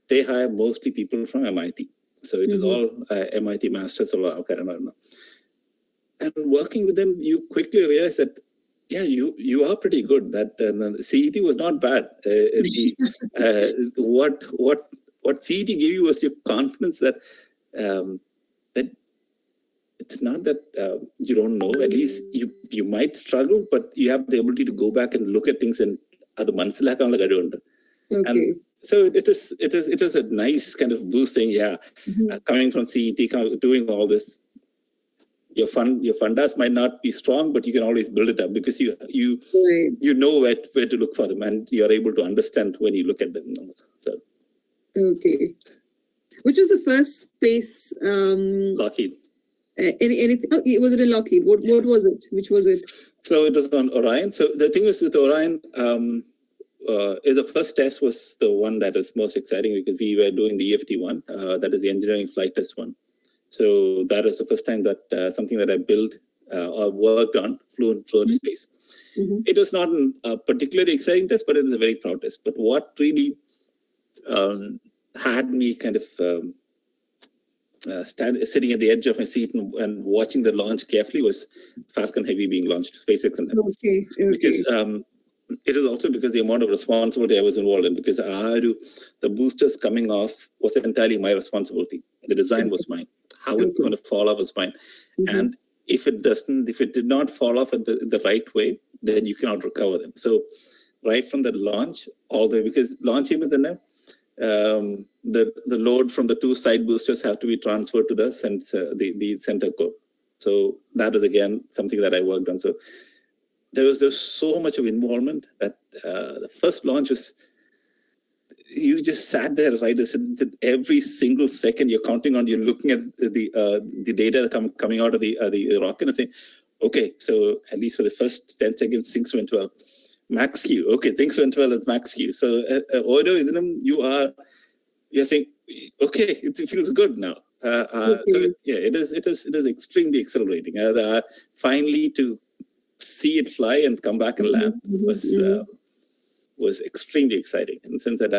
they hire mostly people from MIT. So it is all MIT masters or I don't know. And working with them, you quickly realize that, yeah, you are pretty good. That CET was not bad. What CET gave you was your confidence that that it's not that you don't know. At least you might struggle, but you have the ability to go back and look at things and other മനസ്സിലാക്കാനുള്ള കഴിവുണ്ട്. And so it is a nice kind of boost saying, yeah, coming from CET, doing all this. Your fundas might not be strong, but you can always build it up because you know where to look for them, and you are able to understand when you look at them. So okay, which was the first space? Lockheed. Anything? Oh, was it in Lockheed? What was it? Which was it? So it was on Orion. So the thing is with Orion, the first test was the one that is most exciting because we were doing the EFT one, that is the engineering flight test one. So that is the first time that something that I built or worked on flew into space. It was not a particularly exciting test, but it was a very proud test. But what really had me kind of sitting at the edge of my seat and watching the launch carefully was Falcon Heavy being launched, SpaceX and that. Okay. Because it is also because the amount of responsibility I was involved in, because the boosters coming off was entirely my responsibility. The design was mine. How it's going to fall off is mine. And if it did not fall off in the right way, then you cannot recover them. So right from the launch, all the way, because launch even then, the load from the two side boosters have to be transferred to the center core. So that is again something that I worked on. So there was just so much of involvement that the first launch was, you just sat there, right? Every single second you're counting on, you're looking at the data coming out of the rocket and saying, okay, so at least for the first 10 seconds, things went well. Max Q. Okay, things went well at Max Q. So you're saying, okay, it feels good now. So yeah, it is extremely exhilarating. Finally to see it fly and come back and land was extremely exciting in the sense that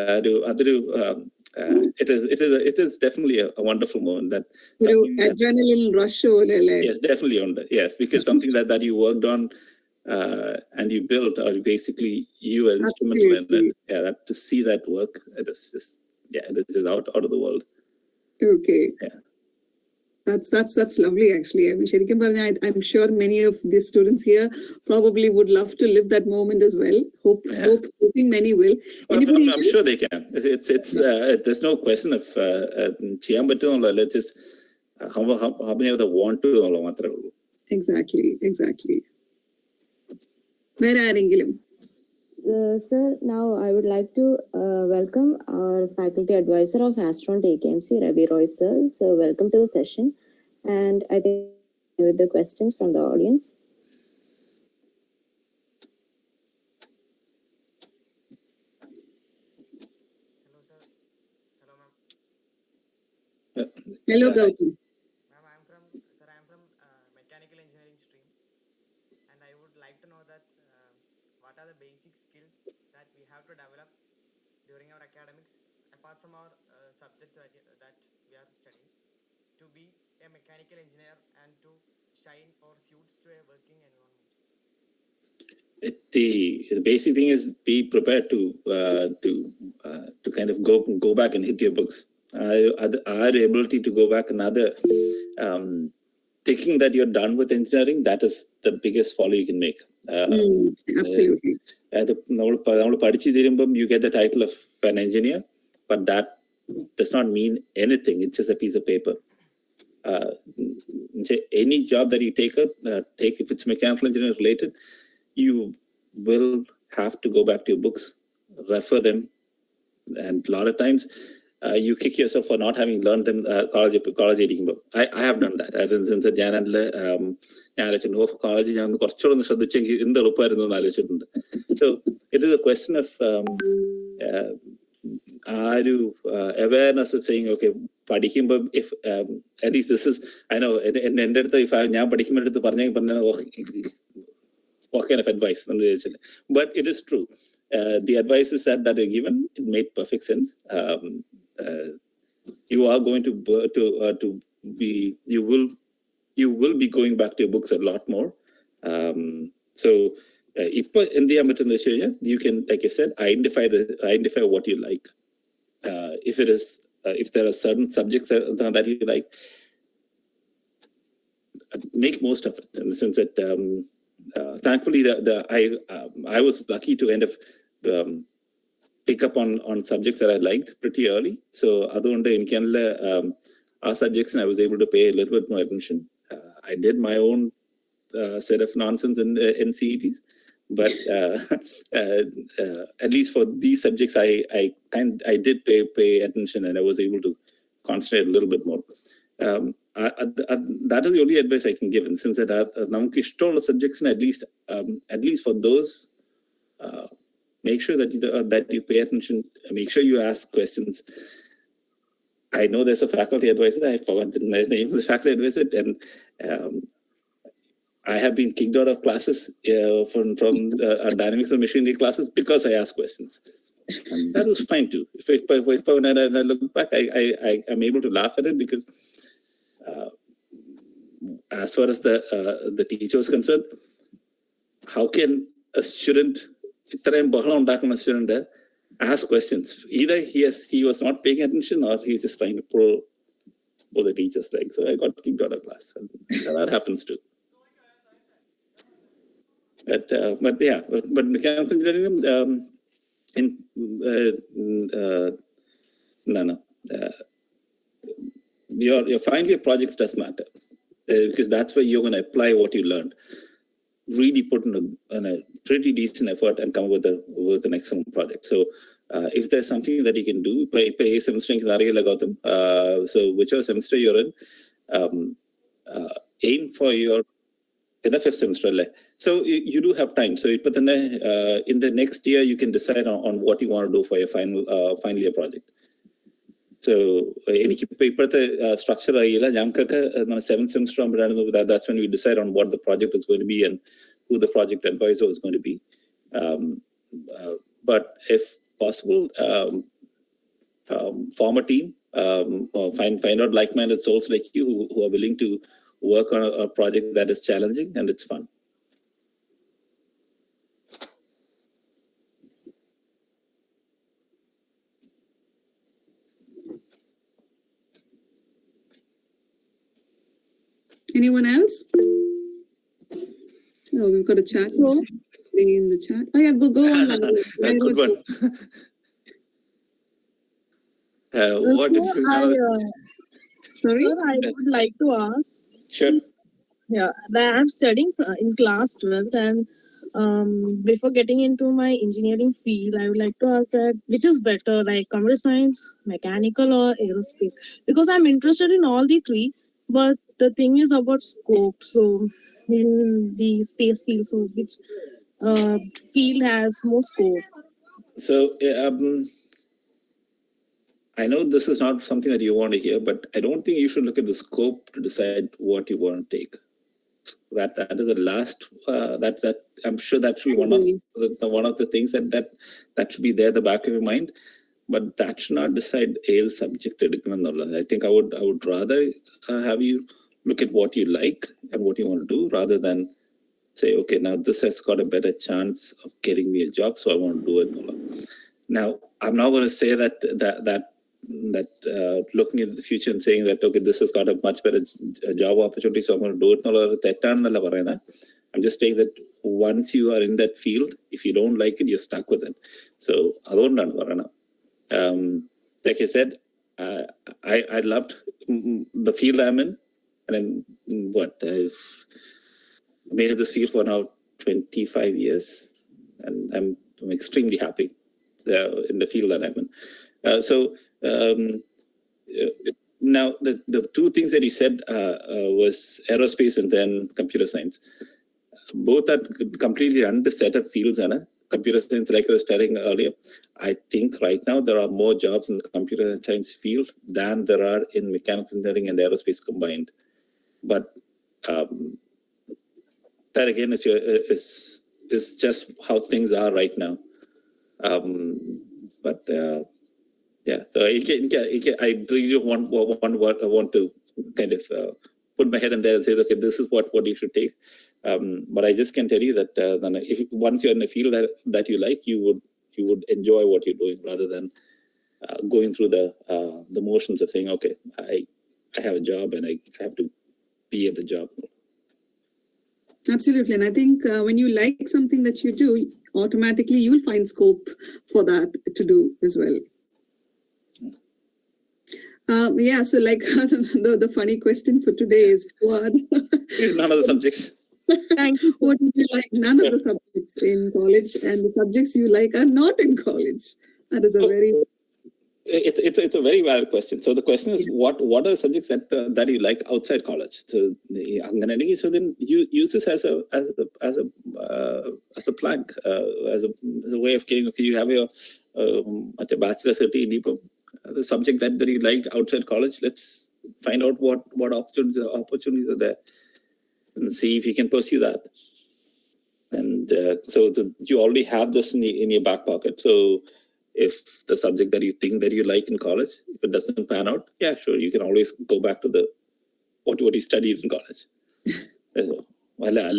it is definitely a wonderful moment. That adrenaline rush. Yes, definitely yes, because something that you worked on and you built, or basically you were instrumental in it. Yeah, to see that work, it is just it is out of the world. Okay. Yeah. That's lovely, actually. I mean, I'm sure many of the students here probably would love to live that moment as well. Hoping many will. Anybody I'm sure they can. It's there's no question of it's just how many of them want to. Exactly. Where are you? Sir, now I would like to welcome our faculty advisor of Astron TKMC, Ravi Roy sir. So welcome to the session. And I think with the questions from the audience. Hello, sir. Hello, ma'am. Hello, Gautam. Ma'am, I'm from mechanical engineering stream, and I would like to know that what are the basic skills that we have to develop during our academics, apart from our subjects that we are studying, to be a mechanical engineer and to shine or suits to a working environment. The basic thing is be prepared to kind of go back and hit your books. Our ability to go back and thinking that you're done with engineering, that is the biggest folly you can make. Absolutely. You get the title of an engineer, but that does not mean anything. It's just a piece of paper. Any job that you take, if it's mechanical engineering related, you will have to go back to your books, refer them, and a lot of times you kick yourself for not having learned them college. I have done that. Since college, so it is a question of awareness of saying, okay, if at least this is, I know, if what kind of advice? But it is true. The advices that are given, it made perfect sense. You are going to be, you will be going back to your books a lot more. So in the you can, like I said, identify what you like. If there are certain subjects that you like, make most of it, in the sense that thankfully I was lucky to end up pick up on subjects that I liked pretty early. So our subjects, and I was able to pay a little bit more attention. I did my own set of nonsense in CETs, but at least for these subjects, I did pay attention, and I was able to concentrate a little bit more. That is the only advice I can give, in the sense that subjects, at least for those, make sure that you pay attention. Make sure you ask questions. I know there's a faculty advisor. I forgot the name of the faculty advisor, and I have been kicked out of classes from dynamics of machinery classes because I asked questions. And that was fine too. When I look back, I'm able to laugh at it, because as far as the teacher was concerned, how can a student ask questions? Either he was not paying attention, or he's just trying to pull the teacher's leg. So I got kicked out of class. And that happens too. But mechanical engineering, your final year projects does matter, because that's where you're going to apply what you learned. Really put in a pretty decent effort and come up with an excellent project. So if there's something that you can do, pay semester so whichever semester you're in, aim for your in the 5th semester. So you do have time. So in the next year, you can decide on what you want to do for your final year project. So structure 7th semester, that's when we decide on what the project is going to be and who the project advisor is going to be. But if possible, form a team, find out like-minded souls like you who are willing to work on a project that is challenging and it's fun. Anyone else? Oh, we've got a chat. In the chat. Oh yeah, go on. Good one. Sorry? Sir, I would like to ask. Sure. Yeah, I'm studying in class 12th, and before getting into my engineering field, I would like to ask that which is better, like computer science, mechanical, or aerospace? Because I'm interested in all the three, but the thing is about scope. So in the space field, so which field has more scope? So I know this is not something that you want to hear, but I don't think you should look at the scope to decide what you want to take. That is the last. That I'm sure that should be one of the things that should be there at the back of your mind. But that should not decide a subject. I think I would rather have you look at what you like and what you want to do, rather than say, okay, now this has got a better chance of getting me a job, so I want to do it. Now, I'm not going to say that looking at the future and saying that, okay, this has got a much better job opportunity, so I'm going to do it. I'm just saying that once you are in that field, if you don't like it, you're stuck with it. So, like I said, I loved the field I'm in, and I've been in this field for now 25 years, and I'm extremely happy in the field that I'm in. Now the two things that you said was aerospace and then computer science. Both are completely under set of fields, and computer science, like I was telling earlier, I think right now there are more jobs in the computer science field than there are in mechanical engineering and aerospace combined. But that again is just how things are right now. Yeah, so I really want to kind of put my head in there and say, okay, this is what you should take. But I just can tell you that if once you're in a field that you like, you would enjoy what you're doing rather than going through the motions of saying, okay, I have a job and I have to be at the job. Absolutely. And I think when you like something that you do, automatically you'll find scope for that to do as well. Yeah, so like the funny question for today is, what? None of the subjects. Thank you. What did you like? None of the subjects in college, and the subjects you like are not in college. That is a very... It's a very valid question. So the question is, what are the subjects that you like outside college? So then you use this as a plank, as a way of getting, okay, you have your at a bachelor's certificate, the subject that you liked outside college. Let's find out what opportunities are there, and see if you can pursue that. And so you already have this in your back pocket. So if the subject that you think that you like in college, if it doesn't pan out, yeah, sure, you can always go back to what you studied in college. Well, that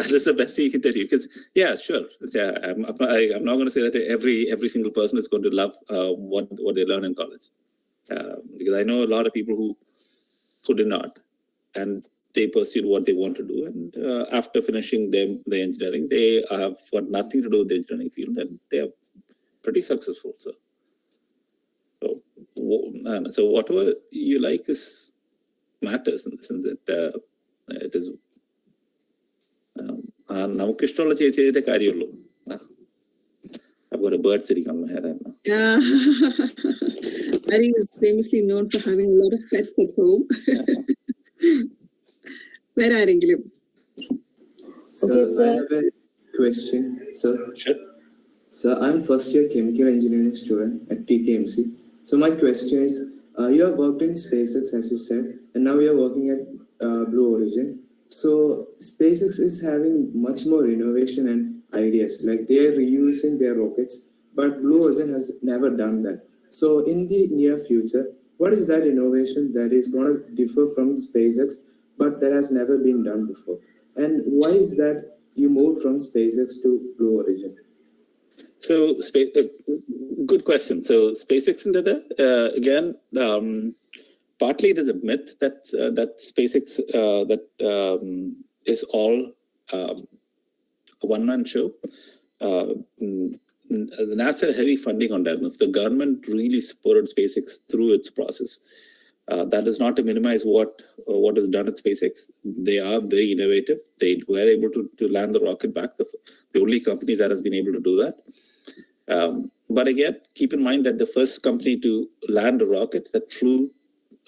is the best thing you can tell you, because yeah, sure, yeah, I'm not going to say that every single person is going to love what they learn in college, because I know a lot of people who did not, and they pursued what they want to do, and after finishing the engineering, they have got nothing to do with the engineering field, and they are pretty successful. So whatever you like matters in the sense that it is. I've got a bird sitting on my head right now. Yeah, Hari is famously known for having a lot of pets at home. Where are you? So I have a question, sir. Sure. So I'm first year chemical engineering student at TKMC. So my question is, you have worked in SpaceX, as you said, and now you are working at Blue Origin. So SpaceX is having much more innovation and ideas, like they are reusing their rockets, but Blue Origin has never done that. So in the near future, what is that innovation that is going to differ from SpaceX, but that has never been done before? And why is that you moved from SpaceX to Blue Origin? So, good question. So, SpaceX into again, partly it is a myth that SpaceX is all a one-man show. NASA had heavy funding on that. If the government really supported SpaceX through its process, that is not to minimize what is done at SpaceX. They are very innovative. They were able to land the rocket back. The only company that has been able to do that. But again, keep in mind that the first company to land a rocket that flew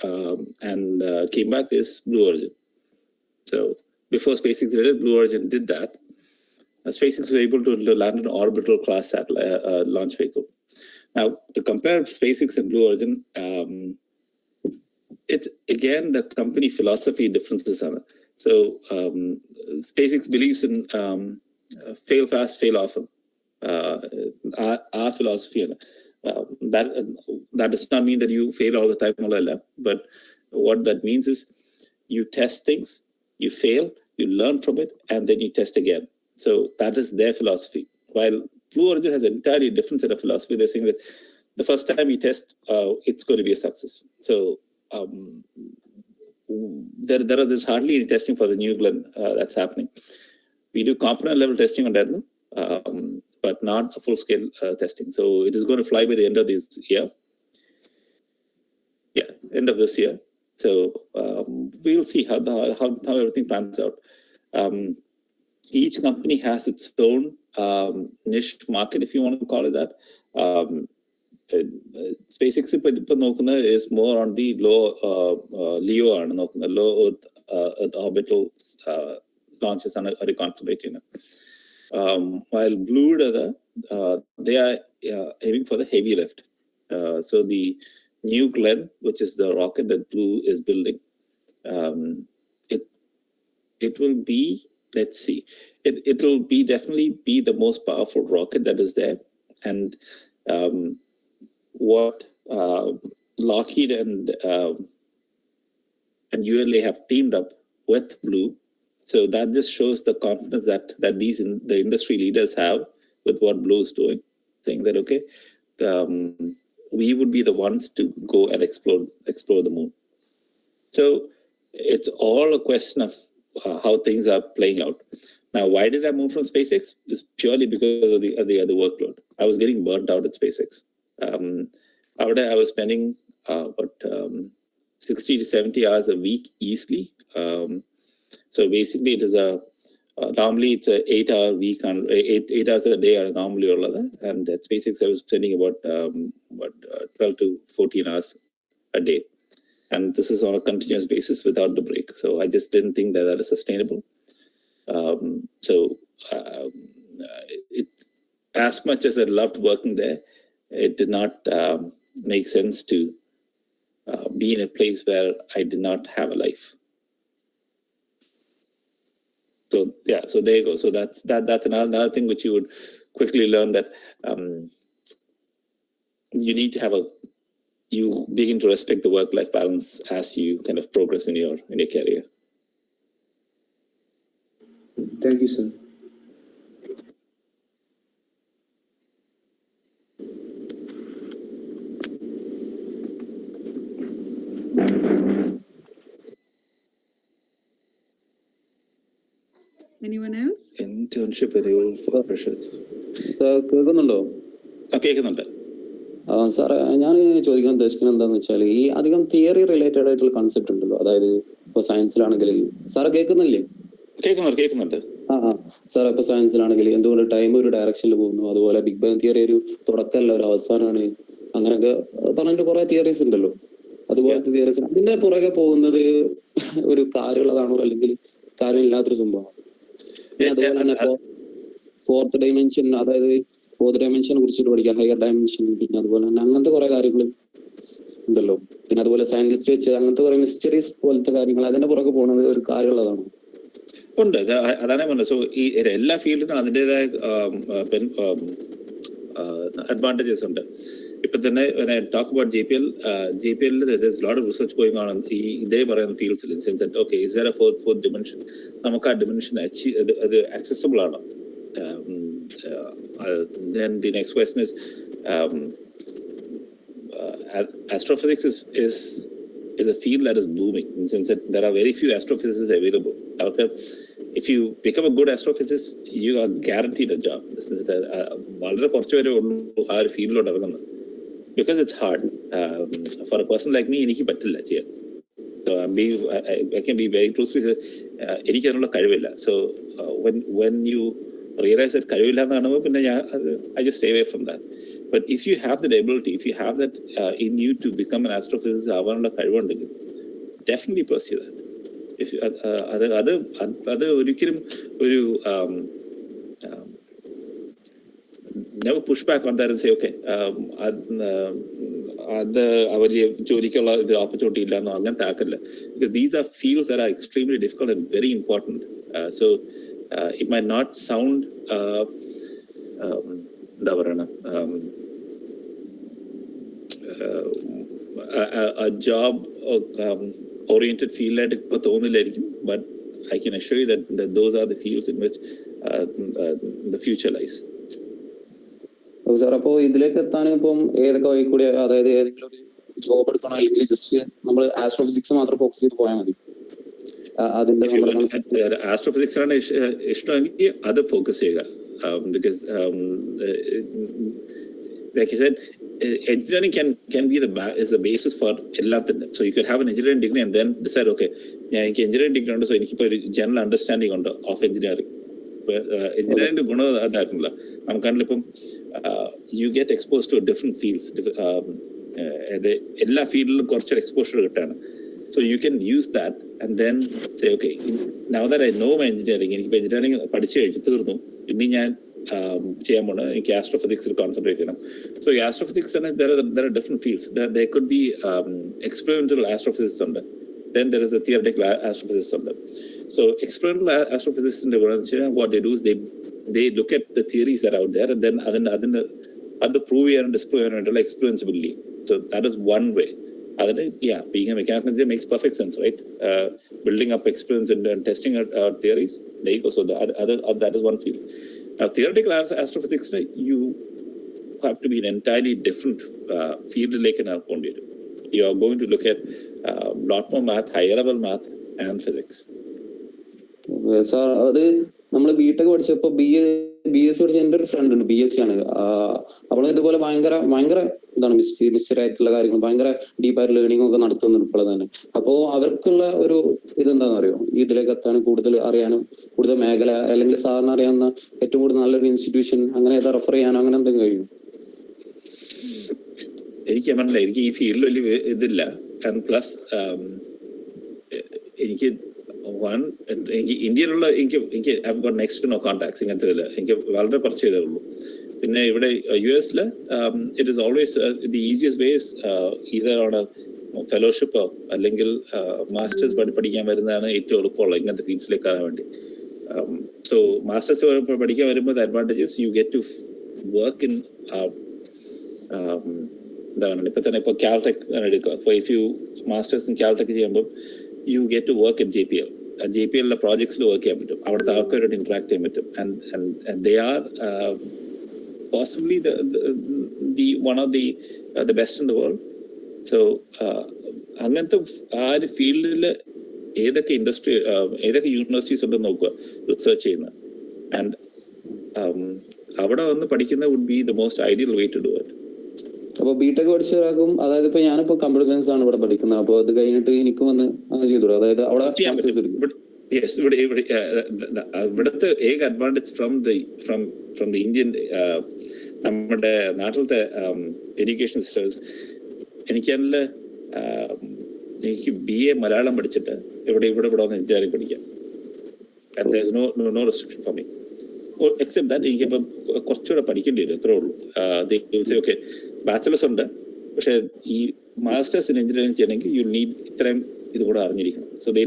and came back is Blue Origin. So before SpaceX did it, Blue Origin did that. SpaceX was able to land an orbital class satellite launch vehicle. Now, to compare SpaceX and Blue Origin, it's again the company philosophy differences. So SpaceX believes in fail fast, fail often. Our philosophy, that does not mean that you fail all the time, but what that means is you test things, you fail, you learn from it, and then you test again. So that is their philosophy. While Blue Origin has an entirely different set of philosophy. They're saying that the first time we test, it's going to be a success. So there's hardly any testing for the new Glen that's happening. We do component level testing on that, but not a full scale testing. So it is going to fly by the end of this year. Yeah, end of this year. So we'll see how everything pans out. Each company has its own niche market, if you want to call it that. SpaceX is more on the low LEO, low Earth orbital launches and are concentrating. While Blue, they are aiming for the heavy lift. So the new Glen, which is the rocket that Blue is building, it will be, let's see, it will be definitely be the most powerful rocket that is there. And what Lockheed and ULA have teamed up with Blue, so that just shows the confidence that the industry leaders have with what Blue is doing, saying that okay, we would be the ones to go and explore the moon. So it's all a question of how things are playing out. Now, why did I move from SpaceX? It's purely because of the other workload. I was getting burnt out at SpaceX. I was spending 60 to 70 hours a week easily. So basically, it is normally it's a 8-hour week and 8 hours a day normally or other. And at SpaceX, I was spending about 12 to 14 hours a day. And this is on a continuous basis without the break. So I just didn't think that is sustainable. As much as I loved working there, it did not make sense to be in a place where I did not have a life. So yeah, so there you go. So that's another thing which you would quickly learn, that you need to you begin to respect the work-life balance as you kind of progress in your career. Thank you, sir. Anyone else? Internship pressures. Sir, കേൾക്കുന്നുണ്ടോ? കേൾക്കുന്നുണ്ട്. Sir, ഞാൻ ചോദിക്കാൻ ഉദ്ദേശിക്കുന്നത് എന്താന്ന് വെച്ചാൽ, ഈ അധികം theory related ആയിട്ടുള്ള കൺസെപ്റ്റ് ഉണ്ടല്ലോ, അതായത് ഇപ്പൊ സയൻസിലാണെങ്കിൽ, സാറ് കേൾക്കുന്നില്ലേ? കേൾക്കുന്നുണ്ട്. സാർ, ഇപ്പൊ സയൻസിലാണെങ്കിൽ എന്തുകൊണ്ട് ടൈം ഒരു ഡയറക്ഷനിൽ പോകുന്നു, അതുപോലെ ബിഗ് ബാങ് തിയറി ഒരു തുടക്കമല്ല ഒരു അവസാനമാണ്, അങ്ങനെയൊക്കെ പറഞ്ഞിട്ട് കുറെ തിയറീസ് ഉണ്ടല്ലോ. അതുപോലത്തെ തിയറീസ് അതിന്റെ പുറകെ പോകുന്നത് ഒരു കാര്യമുള്ളതാണോ അല്ലെങ്കിൽ കാര്യമില്ലാത്തൊരു സംഭവമാണ്? അതുപോലെ തന്നെ ഇപ്പൊ ഫോർത്ത് ഡൈമെൻഷൻ, അതായത് ഫോർത്ത് ഡൈമെൻഷനെ കുറിച്ചിട്ട് പഠിക്കാം, ഹയർ ഡൈമെൻഷൻ, പിന്നെ അതുപോലെ തന്നെ അങ്ങനത്തെ കുറെ കാര്യങ്ങൾ ഉണ്ടല്ലോ. പിന്നെ അതുപോലെ സയന്റിസ്റ്റ് വെച്ച് അങ്ങനത്തെ കുറെ മിസ്റ്ററീസ് പോലത്തെ കാര്യങ്ങൾ അതിന്റെ പുറകെ പോകുന്നത് ഒരു കാര്യമുള്ളതാണോ? ഉണ്ട്, അതാണ് പറഞ്ഞത്. സോ ഈ എല്ലാ ഫീൽഡിനും അതിൻ്റെതായ അഡ്വാൻറ്റേജസ് ഉണ്ട്. ഇപ്പൊ തന്നെ talk about JPL, there's a lot of research going on ഇതേ പറയുന്ന ഫീൽഡ്സിൽ. In sense that okay, is there a fourth dimension? നമുക്ക് ആ ഡിമെൻഷൻ അത് ആക്സസിബിൾ ആണോ? Then the next question is, astrophysics is a field that is booming, in the sense that there are very few astrophysicists available. If you become a good astrophysicist, you are guaranteed a job. വളരെ കുറച്ച് പേരെ ഉള്ളൂ ആ ഒരു ഫീൽഡിലോട്ട് ഇറങ്ങുന്നത്. Because it's hard. For a person like me, എനിക്ക് പറ്റില്ല ചെയ്യാൻ. So I can be very truthful. എനിക്ക് അതിനുള്ള കഴിവില്ല. So when you realize that കഴിവില്ല എന്ന് കാണുമ്പോൾ പിന്നെ I just stay away from that. But if you have that ability, if you have that in you to become an astrophysicist, ആവാനുള്ള കഴിവുണ്ടെങ്കിൽ definitely pursue that. അത് ഒരിക്കലും ഒരു never push back on that and say okay, അത് വലിയ ജോലിക്കുള്ള ഇത് opportunity ഇല്ല എന്നോ അങ്ങനത്തെ ആക്കല്ല. Because these are fields that are extremely difficult and very important. So it might not sound എന്താ പറയണ a job oriented field ആയിട്ട് ഇപ്പൊ തോന്നില്ലായിരിക്കും, but I can assure you that those are the fields in which the future lies. Sir അപ്പോൾ ഇതിലേക്ക് എത്താൻ ഇപ്പം ഏതൊക്കെ വഴി കൂടി, അതായത് ഏതെങ്കിലും ഒരു ജോബ് എടുക്കണോ അല്ലെങ്കിൽ ജസ്റ്റ് നമ്മൾ ആസ്ട്രോഫിസിക്സ് മാത്രം ഫോക്കസ് ചെയ്ത് പോയാൽ മതി? അതിന്റെ ആസ്ട്രോഫിസിക്സ് ആണ് ഇഷ്ടമെങ്കിൽ അത് ഫോക്കസ് ചെയ്യുക. Because like you said, engineering can be the basis for എല്ലാത്തിനും. So you could have an engineering degree and then decide, okay, എനിക്ക് engineering degree ഉണ്ട്, so എനിക്കിപ്പോൾ ഒരു general understanding ഉണ്ട് of engineering. എഞ്ചിനീയറിംഗിന്റെ ഗുണം അതായിരുന്നില്ല. നമുക്കാണെങ്കിൽ ഇപ്പം you get expose to different fields. എല്ലാ ഫീൽഡിലും കുറച്ചൊരു എക്സ്പോഷർ കിട്ടാണ്. So you can use that and then say okay, now that I know my engineering, എനിക്ക് എഞ്ചിനീയറിംഗ് പഠിച്ചു കഴിഞ്ഞ് തീർന്നു, ഇനി ഞാൻ ചെയ്യാൻ പോണ എനിക്ക് ആസ്ട്രോഫിസിക്സിൽ കോൺസെൻട്രേറ്റ് ചെയ്യണം. സോ ഈ ആസ്ട്രോഫിസിക്സ് തന്നെ there are different fields. There could be experimental astrophysics ഉണ്ട്, then there is a theoretical astrophysics ഉണ്ട്. So experimental astrophysics in what they do is they look at the theories that are out there and then അത് prove ചെയ്യാനും disprove ചെയ്യാനായിട്ടുള്ള എക്സ്പീരിയൻസിബിലിറ്റി. So that is one way. Being a mechanical engineer makes perfect sense, right? Building up experience and testing out theories, there you go. So that is one field. Now theoretical astrophysics, you have to be an entirely different field like in our own. You are going to look at lot more math, higher level math and physics. Sir അത് നമ്മൾ BTech പഠിച്ചപ്പോ B S പഠിച്ച എൻ്റെ ഒരു front ഉണ്ട്, BSc ആണ്. അവള് ഇതുപോലെ ഭയങ്കര എന്താണ് മിസ്റ്ററായിട്ടുള്ള കാര്യങ്ങൾ, ഭയങ്കര ഡീപ്പായിട്ട് ലേണിംഗ് ഒക്കെ നടത്തുന്നുണ്ട് ഇപ്പോൾ തന്നെ. അപ്പോ അവർക്കുള്ള ഒരു ഇതെന്താണെന്ന് അറിയോ, ഇതിലേക്ക് എത്താൻ കൂടുതൽ അറിയാനും കൂടുതൽ മേഖല അല്ലെങ്കിൽ സാധാരണ അറിയാവുന്ന ഏറ്റവും കൂടുതൽ നല്ലൊരു ഇൻസ്റ്റിറ്റ്യൂഷൻ അങ്ങനെ ഏതാ റെഫർ ചെയ്യാനോ അങ്ങനെ എന്തെങ്കിലും കഴിയും? എനിക്ക് മനസ്സിലായി, എനിക്ക് ഈ ഫീൽഡിൽ വലിയ ഇതില്ല. ആൻഡ് പ്ലസ് എനിക്ക് ഇന്ത്യയിലുള്ള എനിക്ക് നെക്സ്റ്റ് നോ കോൺടാക്ട്സ് ഇങ്ങനത്തെ ഇതിൽ എനിക്ക് വളരെ കുറച്ച് ചെയ്തേ ഉള്ളൂ. പിന്നെ ഇവിടെ US it is always the easiest ways either on ഫെലോഷിപ്പോ അല്ലെങ്കിൽ മാസ്റ്റേഴ്സ് പഠിക്കാൻ വരുന്നതാണ് ഏറ്റവും എളുപ്പമുള്ള ഇങ്ങനത്തെ ഫീൽഡ്സിലേക്ക് കാണാൻ വേണ്ടി. സോ മാസ്റ്റേഴ്സ് പഠിക്കാൻ വരുമ്പോൾ the advantages you get to work in എന്താണ് ഇപ്പൊ തന്നെ ഇപ്പോൾ കാൽടെക് എടുക്കുക. അപ്പോൾ if you masters in Caltech ചെയ്യുമ്പോൾ you get to work at JPL. JPL projects work ചെയ്യാൻ പറ്റും, അവിടുത്തെ ആൾക്കാരോട് ഇന്ററാക്ട് ചെയ്യാൻ പറ്റും. And they are possibly the one of the best in the world. So അങ്ങനത്തെ ആ ഒരു ഫീൽഡിൽ ഏതൊക്കെ ഇൻഡസ്ട്രി ഏതൊക്കെ യൂണിവേഴ്സിറ്റീസ് ഉണ്ടെന്ന് നോക്കുക, റിസർച്ച് ചെയ്യുന്നത്. ആൻഡ് അവിടെ വന്ന് പഠിക്കുന്ന would be the most ideal way to do it. അപ്പൊ ബിടെക് പഠിച്ചവരാകും, അതായത് ഇപ്പൊ ഞാനിപ്പോ കമ്പ്യൂട്ടർ സയൻസ് ആണ് ഇവിടെ പഠിക്കുന്നത്, അപ്പൊ അത് കഴിഞ്ഞിട്ട് എനിക്കും വന്ന് അങ്ങനെ ചെയ്തു, അതായത് അവിടെ ഇവിടുത്തെ ഏക അഡ്വാൻറ്റേജ് ഫ്രം ദി ഇന്ത്യൻ നമ്മുടെ നാട്ടിലത്തെ എഡ്യൂക്കേഷൻ സിസ്റ്റംസ്, എനിക്ക് BA മലയാളം പഠിച്ചിട്ട് ഇവിടെ വന്ന് എഞ്ചിനീയറിംഗ് പഠിക്കാം. And there is no restriction for me. Except that എനിക്കിപ്പം കുറച്ചുകൂടെ പഠിക്കേണ്ടി വരും, അത്രേ ഉള്ളൂ. ഓക്കെ ബാച്ചലേഴ്സ് ഉണ്ട്, പക്ഷെ ഈ മാസ്റ്റേഴ്സ് ഇൻ എഞ്ചിനീയറിംഗ് ചെയ്യണമെങ്കിൽ യു നീഡ് ഇത്രയും ഇത് കൂടെ അറിഞ്ഞിരിക്കണം. So they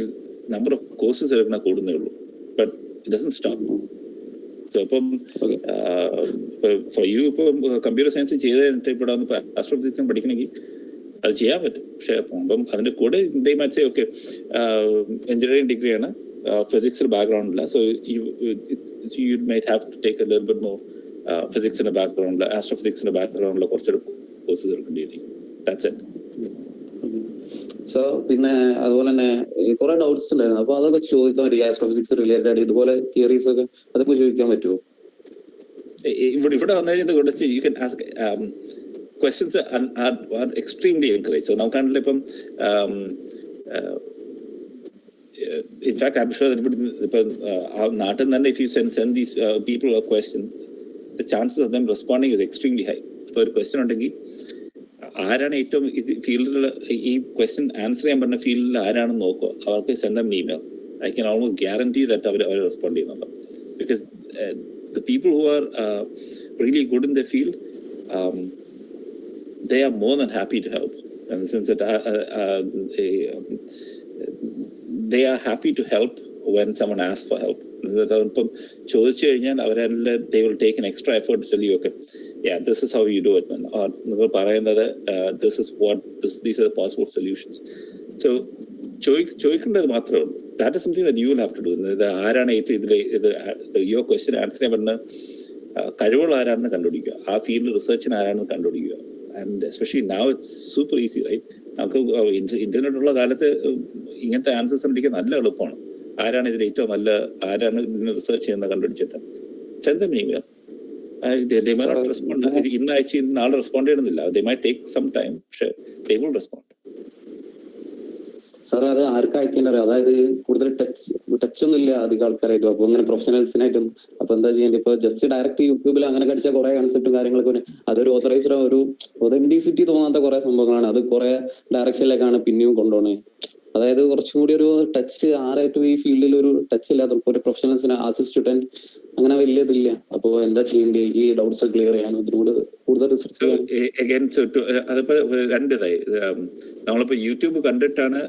number of courses എടുക്കുന്ന കൂടുന്നേ ഉള്ളൂ, but it doesn't stop. So ഇപ്പം ഫോർ യു ഇപ്പം കമ്പ്യൂട്ടർ സയൻസ് ചെയ്ത് കഴിഞ്ഞിട്ട് ഇവിടെ വന്ന് ആസ്ട്രോഫിസിക്സും പഠിക്കണമെങ്കിൽ അത് ചെയ്യാൻ പറ്റും. പക്ഷെ അപ്പം അതിന്റെ കൂടെ they might say okay engineering ഡിഗ്രിയാണ്, physics background la, so you might have to take a little bit more physics in a background la, astrophysics in a background la korchu courses irukundiri. That's it. So പിന്നെ അതുപോലെ തന്നെ കുറെ doubts ഉണ്ടായിരുന്നു, അപ്പൊ അതൊക്കെ ചോദിക്കാൻ പറ്റും. ആസ്ട്രോഫിസിക്സ് റിലേറ്റഡ് ആയിട്ട് ഇതുപോലെ തിയറീസ് ഒക്കെ അതൊക്കെ ചോദിക്കാൻ പറ്റുമോ? ഇവിടെ വന്നു കഴിഞ്ഞാൽ you can ask questions are extremely encouraged. So നമുക്കാണെങ്കിൽ ഇപ്പം in fact, I'm sure that not and then if you send these people a question, the chances of them responding is extremely high. So a question ഉണ്ടെങ്കിൽ ആരാണ് ഏറ്റവും ഫീൽഡിൽ ഈ question answer ചെയ്യാൻ പറ്റുന്ന ഫീൽഡിൽ ആരാണെന്ന് നോക്കുക, അവർക്ക് send them email. I can almost guarantee that അവർ റെസ്പോണ്ട് ചെയ്യുന്നുണ്ട്. Because the people who are really good in their field, they are more than happy to help. And since that they are happy to help when someone asks for help. ഇപ്പം ചോദിച്ചു കഴിഞ്ഞാൽ അവരെല്ലാം they will take an extra effort to tell you, okay, yeah, this is how you do it, man. Or നിങ്ങൾ പറയുന്നത് this is what these are the possible solutions. So ചോദിക്കേണ്ടത് മാത്രമേ ഉള്ളൂ. That is something that you will have to do. ആരാണ് ഏറ്റവും ഇതിൽ your question answer ചെയ്യാൻ പറ്റുന്ന കഴിവുള്ള ആരാണെന്ന് കണ്ടുപിടിക്കുക, ആ ഫീൽഡ് റിസർച്ചിന് ആരാണെന്ന് കണ്ടുപിടിക്കുക. And especially now it's super easy, right? നമുക്ക് ഇന്റർനെറ്റ് ഉള്ള കാലത്ത് ഇങ്ങനത്തെ ആൻസേഴ്സ് കണ്ടുപിടിക്കാൻ നല്ല എളുപ്പമാണ്. ആരാണ് ഇതിൽ ഏറ്റവും നല്ല, ആരാണ് ഇതിന് റിസർച്ച് ചെയ്യുന്നത് കണ്ടുപിടിച്ചിട്ട് ചെന്തം ചെയ്യുക. They might not respond. ഇന്ന് അയച്ച് നാളെ റെസ്പോണ്ട് ചെയ്യണമെന്നില്ല. They might take some time, പക്ഷേ they will respond. സാർ അത് ആർക്കും അയക്കേണ്ടത്? അതായത് കൂടുതൽ ടച്ച് ഒന്നും ഇല്ല അധികം ആൾക്കാരായിട്ടും. അപ്പൊ അങ്ങനെ പ്രൊഫഷണൽസിനായിട്ടും അപ്പൊ എന്താ ചെയ്യേണ്ടത്? ഇപ്പൊ ജസ്റ്റ് ഡയറക്റ്റ് യൂട്യൂബിൽ അങ്ങനെ കടിച്ച കുറെ കൺസെപ്റ്റും കാര്യങ്ങളൊക്കെ അതൊരു ഓതറൈസ്ഡ് ഒരു ഒതന്റിസിറ്റി തോന്നാത്ത കുറെ സംഭവങ്ങളാണ്. അത് കുറെ ഡയറക്ഷനിലേക്കാണ് പിന്നെയും കൊണ്ടുപോകുന്നത്. അതായത് കുറച്ചും കൂടി ഒരു ടച്ച്, ആരായിട്ടും ഈ ഫീൽഡിൽ ഒരു ടച്ച് ഇല്ലാത്ത ഒരു പ്രൊഫഷണൽസിന് ആസ് എ സ്റ്റുഡന്റ് അങ്ങനെ വലിയ ഇതില്ല. അപ്പൊ എന്താ ചെയ്യേണ്ടത് ഈ ഡൗട്ട്സ് ക്ലിയർ ചെയ്യാനും ഇതിനോട് കൂടുതൽ റിസർച്ച് ചെയ്യാനും? അതിപ്പോ രണ്ടിതായി. നമ്മളിപ്പോ യൂട്യൂബ് കണ്ടിട്ടാണ്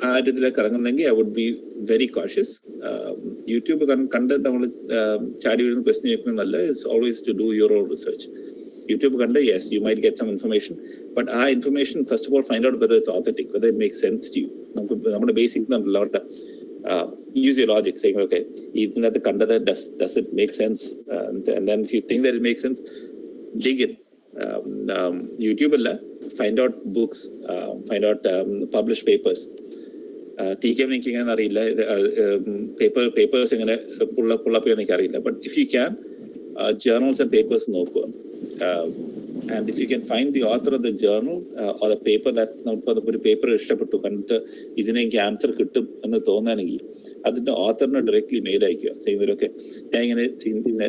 ആ ഒരു ഇതിലേക്ക് ഇറങ്ങുന്നെങ്കിൽ I would be very cautious. YouTube കണ്ട് നമ്മൾ ചാടി വീഴുന്ന ക്വസ്റ്റ്യൻ ചോദിക്കുന്നതല്ല. It's always to do your own research. YouTube കണ്ട് yes you might get some information, but ആ information first of all find out whether it's authentic, whether it makes sense to you. നമുക്ക് നമ്മുടെ basic നമ്മളോട്ട് use your logic, saying okay, ഇതിനകത്ത് കണ്ടത് does it make sense, and then if you think that it makes sense, dig in. YouTube അല്ല, find out books, find out published papers. TKM എനിക്ക് ഇങ്ങനെ അറിയില്ല, papers എങ്ങനെ pullup ചെയ്യാൻ എനിക്ക് അറിയില്ല. But if you can journals and papers നോക്കുക. And if you can find the author of the journal or the paper that ഒരു paper ഇഷ്ടപ്പെട്ടു കണ്ടിട്ട് ഇതിന് എനിക്ക് ആൻസർ കിട്ടും എന്ന് തോന്നുകയാണെങ്കിൽ അതിന്റെ ഓത്തറിനെ ഡയറക്ട്ലി മെയിൽ അയക്കുക. ചെയ്യുന്നവരൊക്കെ ഞാൻ ഇങ്ങനെ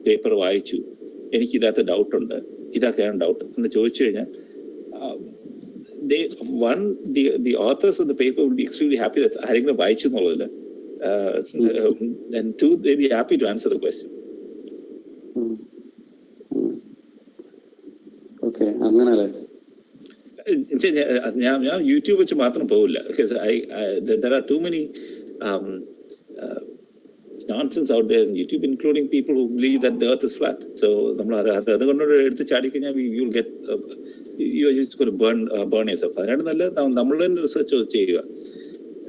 പേപ്പർ വായിച്ചു, എനിക്ക് ഇതിനകത്ത് ഡൗട്ടുണ്ട്, ഇതൊക്കെയാണ് ഡൗട്ട് എന്ന് ചോദിച്ചു കഴിഞ്ഞാൽ the authors of the paper will be extremely happy that ആരെങ്കിലും വായിച്ചു എന്നുള്ളതിൽ. And two, they'll be happy to answer the question. Okay, അങ്ങനല്ലേ? ഞാൻ യൂട്യൂബ് വെച്ച് മാത്രം പോകില്ല. Because there are too many nonsense out there in YouTube, including people who believe that the earth is flat. So നമ്മൾ അതുകൊണ്ട് എടുത്ത് ചാടിക്കഴിഞ്ഞാൽ you'll get you're just going to burn yourself. അതിനായിട്ട് നല്ല നമ്മൾ തന്നെ റിസർച്ച് ചെയ്യുക.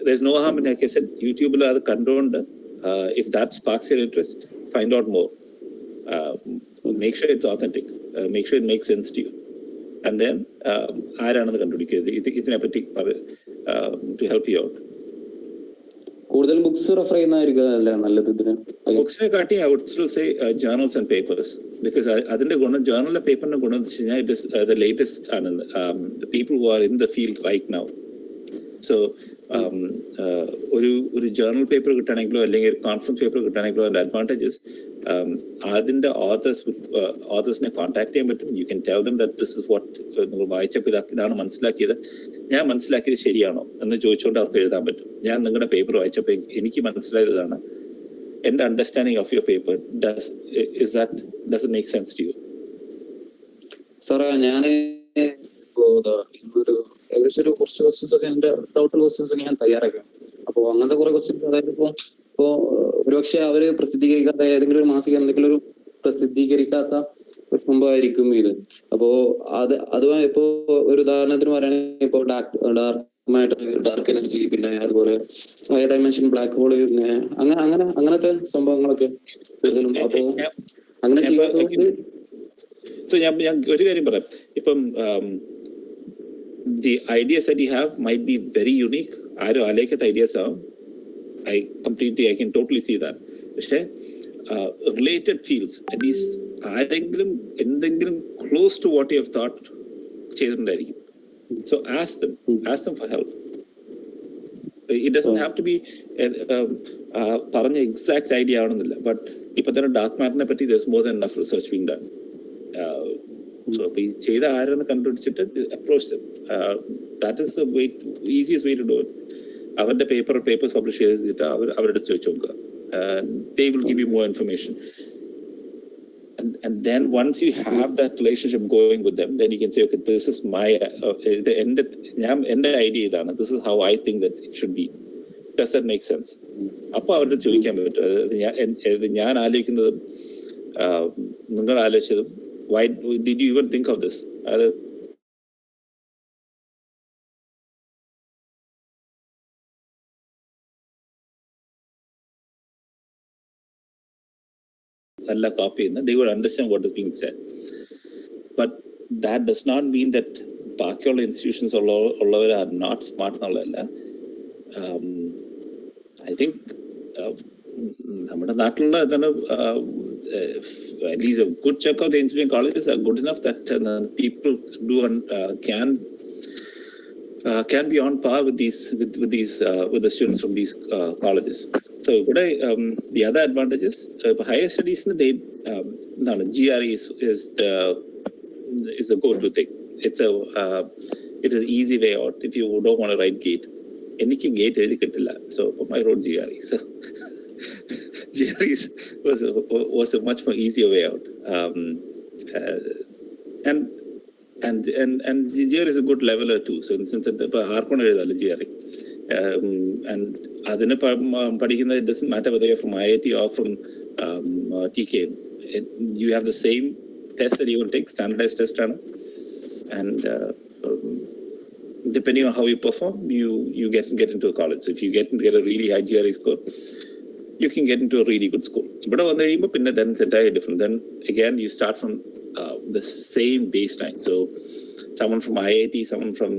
There's no harm in, like I said, യൂട്യൂബിൽ അത് കണ്ടുകൊണ്ട് if that sparks your interest, find out more. Make sure it's authentic. Make sure it makes sense to you. And then ആരാണെന്ന് കണ്ടുപിടിക്കുക ഇതിനെപ്പറ്റി to help you out. കൂടുതൽ books refer ചെയ്യുന്നതായിരിക്കും നല്ലത് ഇതിന്. ബുക്സിനെ കാട്ടി I would still say journals and papers, because അതിന്റെ ഗുണം, ജേർണലിലെ പേപ്പറിന്റെ ഗുണം എന്ന് വെച്ച് കഴിഞ്ഞാൽ it is the latest ആണ്, the people who are in the field right now. So ഒരു ജേർണൽ പേപ്പർ കിട്ടുകയാണെങ്കിലോ അല്ലെങ്കിൽ ഒരു കോൺഫറൻസ് പേപ്പർ കിട്ടുകയാണെങ്കിലോ അതിന്റെ അഡ്വാൻറ്റേജസ്, അതിന്റെ ഓതേഴ്സിനെ കോൺടാക്ട് ചെയ്യാൻ പറ്റും. You can tell them that this is what നിങ്ങൾ വായിച്ചപ്പോൾ ഇതാണ് മനസ്സിലാക്കിയത്, ഞാൻ മനസ്സിലാക്കിയത് ശരിയാണോ എന്ന് ചോദിച്ചുകൊണ്ട് അവർക്ക് എഴുതാൻ പറ്റും. ഞാൻ നിങ്ങളുടെ പേപ്പർ വായിച്ചപ്പോൾ എനിക്ക് മനസ്സിലായതാണ്, എന്റെ understanding of your paper does it make sense to you? സാറേ, ഞാൻ ഏകദേശം ഒരു കുറച്ച് ക്വസ്റ്റ്യൻസ് ഒക്കെ എന്റെ ഡൗട്ടുള്ള ക്വസ്റ്റ്യൻസ് ഒക്കെ ഞാൻ തയ്യാറാക്കാം. അപ്പോൾ അങ്ങനത്തെ കുറെ ക്വസ്റ്റ്യൻസ്, അതായത് ഇപ്പോ ഒരുപക്ഷെ അവര് പ്രസിദ്ധീകരിക്കാത്ത ഏതെങ്കിലും ഒരു മാസിക എന്തെങ്കിലും ഒരു പ്രസിദ്ധീകരിക്കാത്ത ഒരു സംഭവമായിരിക്കും ഇത്. അപ്പോ അതുമായി ഇപ്പോ ഒരു ഉദാഹരണത്തിന് പറയുകയാണെങ്കിൽ ഇപ്പോ ഡാർക്ക് എനർജി, പിന്നെ അതുപോലെ ഹൈ ഡയമെൻഷൻ ബ്ലാക്ക് ഹോള്, പിന്നെ അങ്ങനത്തെ സംഭവങ്ങളൊക്കെ കൂടുതലും. അപ്പോ അങ്ങനെ ഞാൻ ഒരു കാര്യം പറയാം. ഇപ്പം the ideas that you have might be very unique. ആരും ആലോചിക്കാത്ത ഐഡിയാസ് ആവും. I can totally see that. പക്ഷേ റിലേറ്റഡ് ഫീൽഡ്സ് അറ്റ്ലീസ്റ്റ് ആരെങ്കിലും എന്തെങ്കിലും close to what you have thought ചെയ്തിട്ടുണ്ടായിരിക്കും. So ask them for help. It doesn't have to be പറഞ്ഞ exact idea ആവണമെന്നില്ല. But ഇപ്പൊ തന്നെ ഡാർക്ക് മാറ്ററിനെ പറ്റി there's more than enough research being done. So അപ്പൊ ഈ ചെയ്ത ആരെന്ന് കണ്ടുപിടിച്ചിട്ട് approach them. That is the easiest way to do it. അവരുടെ പേപ്പേഴ്സ് പബ്ലിഷ് ചെയ്തിട്ട് അവരുടെ ചോദിച്ചു നോക്കുക. They will give you more information. And then once you have that relationship going with them, then you can say, okay, this is my എൻ്റെ idea ഇതാണ്, this is how I think that it should be. Does that make sense? അപ്പൊ അവരുടെ ചോദിക്കാൻ പറ്റും, ഞാൻ ആലോചിക്കുന്നതും നിങ്ങൾ ആലോചിച്ചതും, why did you even think of this? alla copy ചെയ്യുന്നത്, they would understand what is being said. But that does not mean that ബാക്കിയുള്ള institutions ഉള്ളവർ are not smart എന്നുള്ളതല്ല. ഐ തിങ്ക് നമ്മുടെ നാട്ടിലുള്ള എന്താണ് at least a good chunk of the engineering colleges are good enough that people do can be on par with the students from these colleges. So the other advantage is higher studies they GRE is a go-to thing. It is an easy way out if you don't want to write GATE. എനിക്ക് gate എഴുതി കിട്ടില്ല, so I wrote GRE. So GRE was a much more easier way out, and GRE is a good leveler too. So since ആർക്കും എഴുതാലോ GRE, and അതിന് പഠിക്കുന്നത്, it doesn't matter whether you're from IIT or from TKM. You have the same test that you will take, standardized test ആണ്, and depending on how you perform, you get into a college. So if you get a really high GRE score, you can get into a really good school. But then it's entirely different. Then again, you start from the same baseline. So someone from IIT, someone from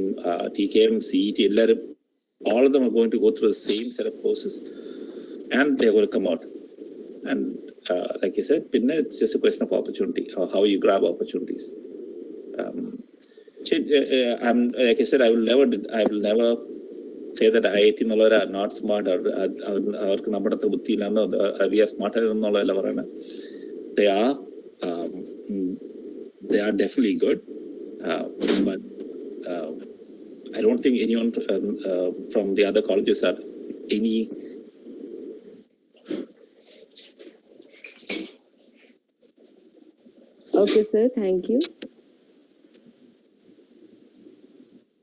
TKM, CET, all of them are going to go through the same set of courses, and they're going to come out. And like you said, it's just a question of opportunity, how you grab opportunities. Like I said, I will never say that IIT are not smart or avarku nammada buddhi illanno, we are smarter ennulla parayana. They are definitely good, but I don't think anyone from the other colleges are any. Okay, sir. Thank you.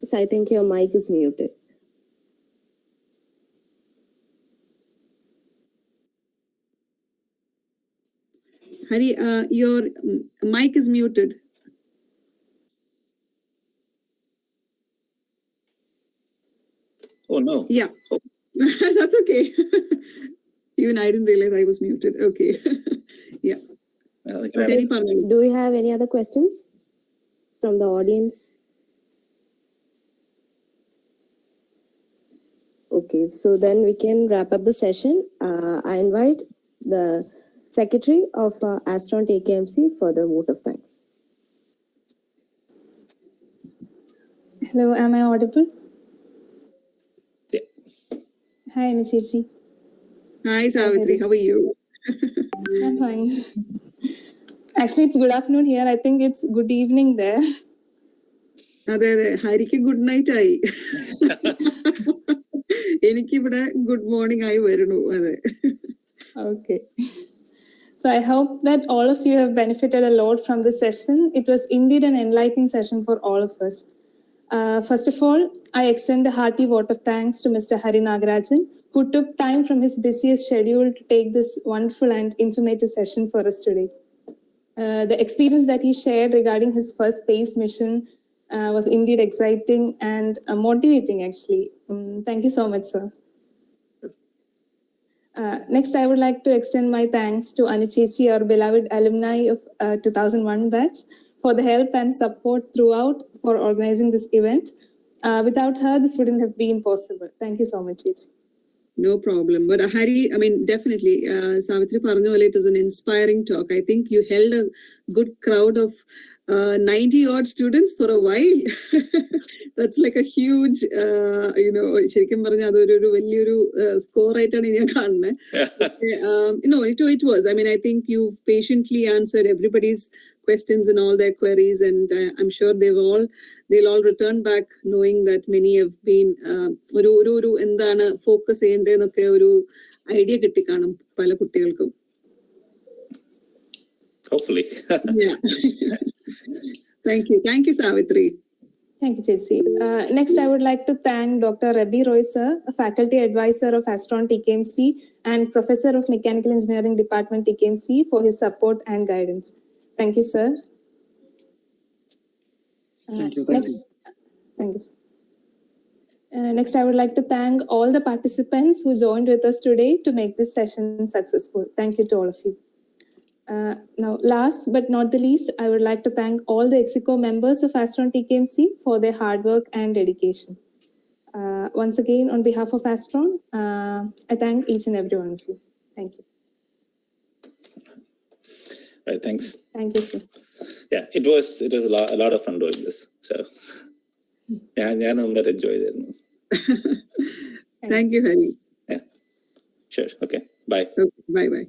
So I think your mic is muted. Hari, your mic is muted. Oh no. Yeah. That's okay. Even I didn't realize I was muted. Okay. Yeah. Do we have any other questions from the audience? Okay, so then we can wrap up the session. I invite the Secretary of Astron TKMC for the vote of thanks. Hello, am I audible? Yeah. Hi, Anichechi. Hi, Savitri. How are you? I'm fine. Actually, it's good afternoon here. I think it's good evening there. അതെ ഹരിക്ക് good night ആയി, എനിക്കിവിടെ good morning ആയി വരുന്നു. അതെ. Okay. So I hope that all of you have benefited a lot from this session. It was indeed an enlightening session for all of us. First of all, I extend a hearty vote of thanks to Mr. Hari Nagarajan, who took time from his busiest schedule to take this wonderful and informative session for us today. The experience that he shared regarding his first space mission was indeed exciting and motivating, actually. Thank you so much, sir. Next, I would like to extend my thanks to Anichechi, our beloved alumni of 2001 batch, for the help and support throughout for organizing this event. Without her, this wouldn't have been possible. Thank you so much, Chechi. No problem. But Hari, I mean, definitely, Savitri Parnole, it was an inspiring talk. I think you held a good crowd of 90 odd students for a while. That's like a huge, ശരിക്കും പറഞ്ഞാൽ അതൊരു വലിയൊരു score ആയിട്ടാണ് ഞാൻ കാണുന്നത്. No, it was. I mean, I think you've patiently answered everybody's questions and all their queries, and I'm sure they'll all return back knowing that many have been ഒരു എന്താണ് focus ചെയ്യേണ്ടതെന്നൊക്കെ ഒരു ഐഡിയ കിട്ടിക്കാണും പല കുട്ടികൾക്കും. Hopefully. Yeah. Thank you, Savitri. Thank you, Chechi. Next, I would like to thank Dr. Rabi Roy, sir, a faculty advisor of Astron TKMC and professor of Mechanical Engineering Department TKMC, for his support and guidance. Thank you, sir. Thank you. Thank you, sir. Next, I would like to thank all the participants who joined with us today to make this session successful. Thank you to all of you. Now, last but not the least, I would like to thank all the Exico members of Astron TKMC for their hard work and dedication. Once again, on behalf of Astron, I thank each and every one of you. Thank you. Right, thanks. Thank you, sir. Yeah, it was a lot of fun doing this. So, ഞാൻ നന്നായിട്ട് enjoy ചെയ്തിരുന്നു. Thank you, Hari. Yeah, sure. Okay, bye. Okay, bye.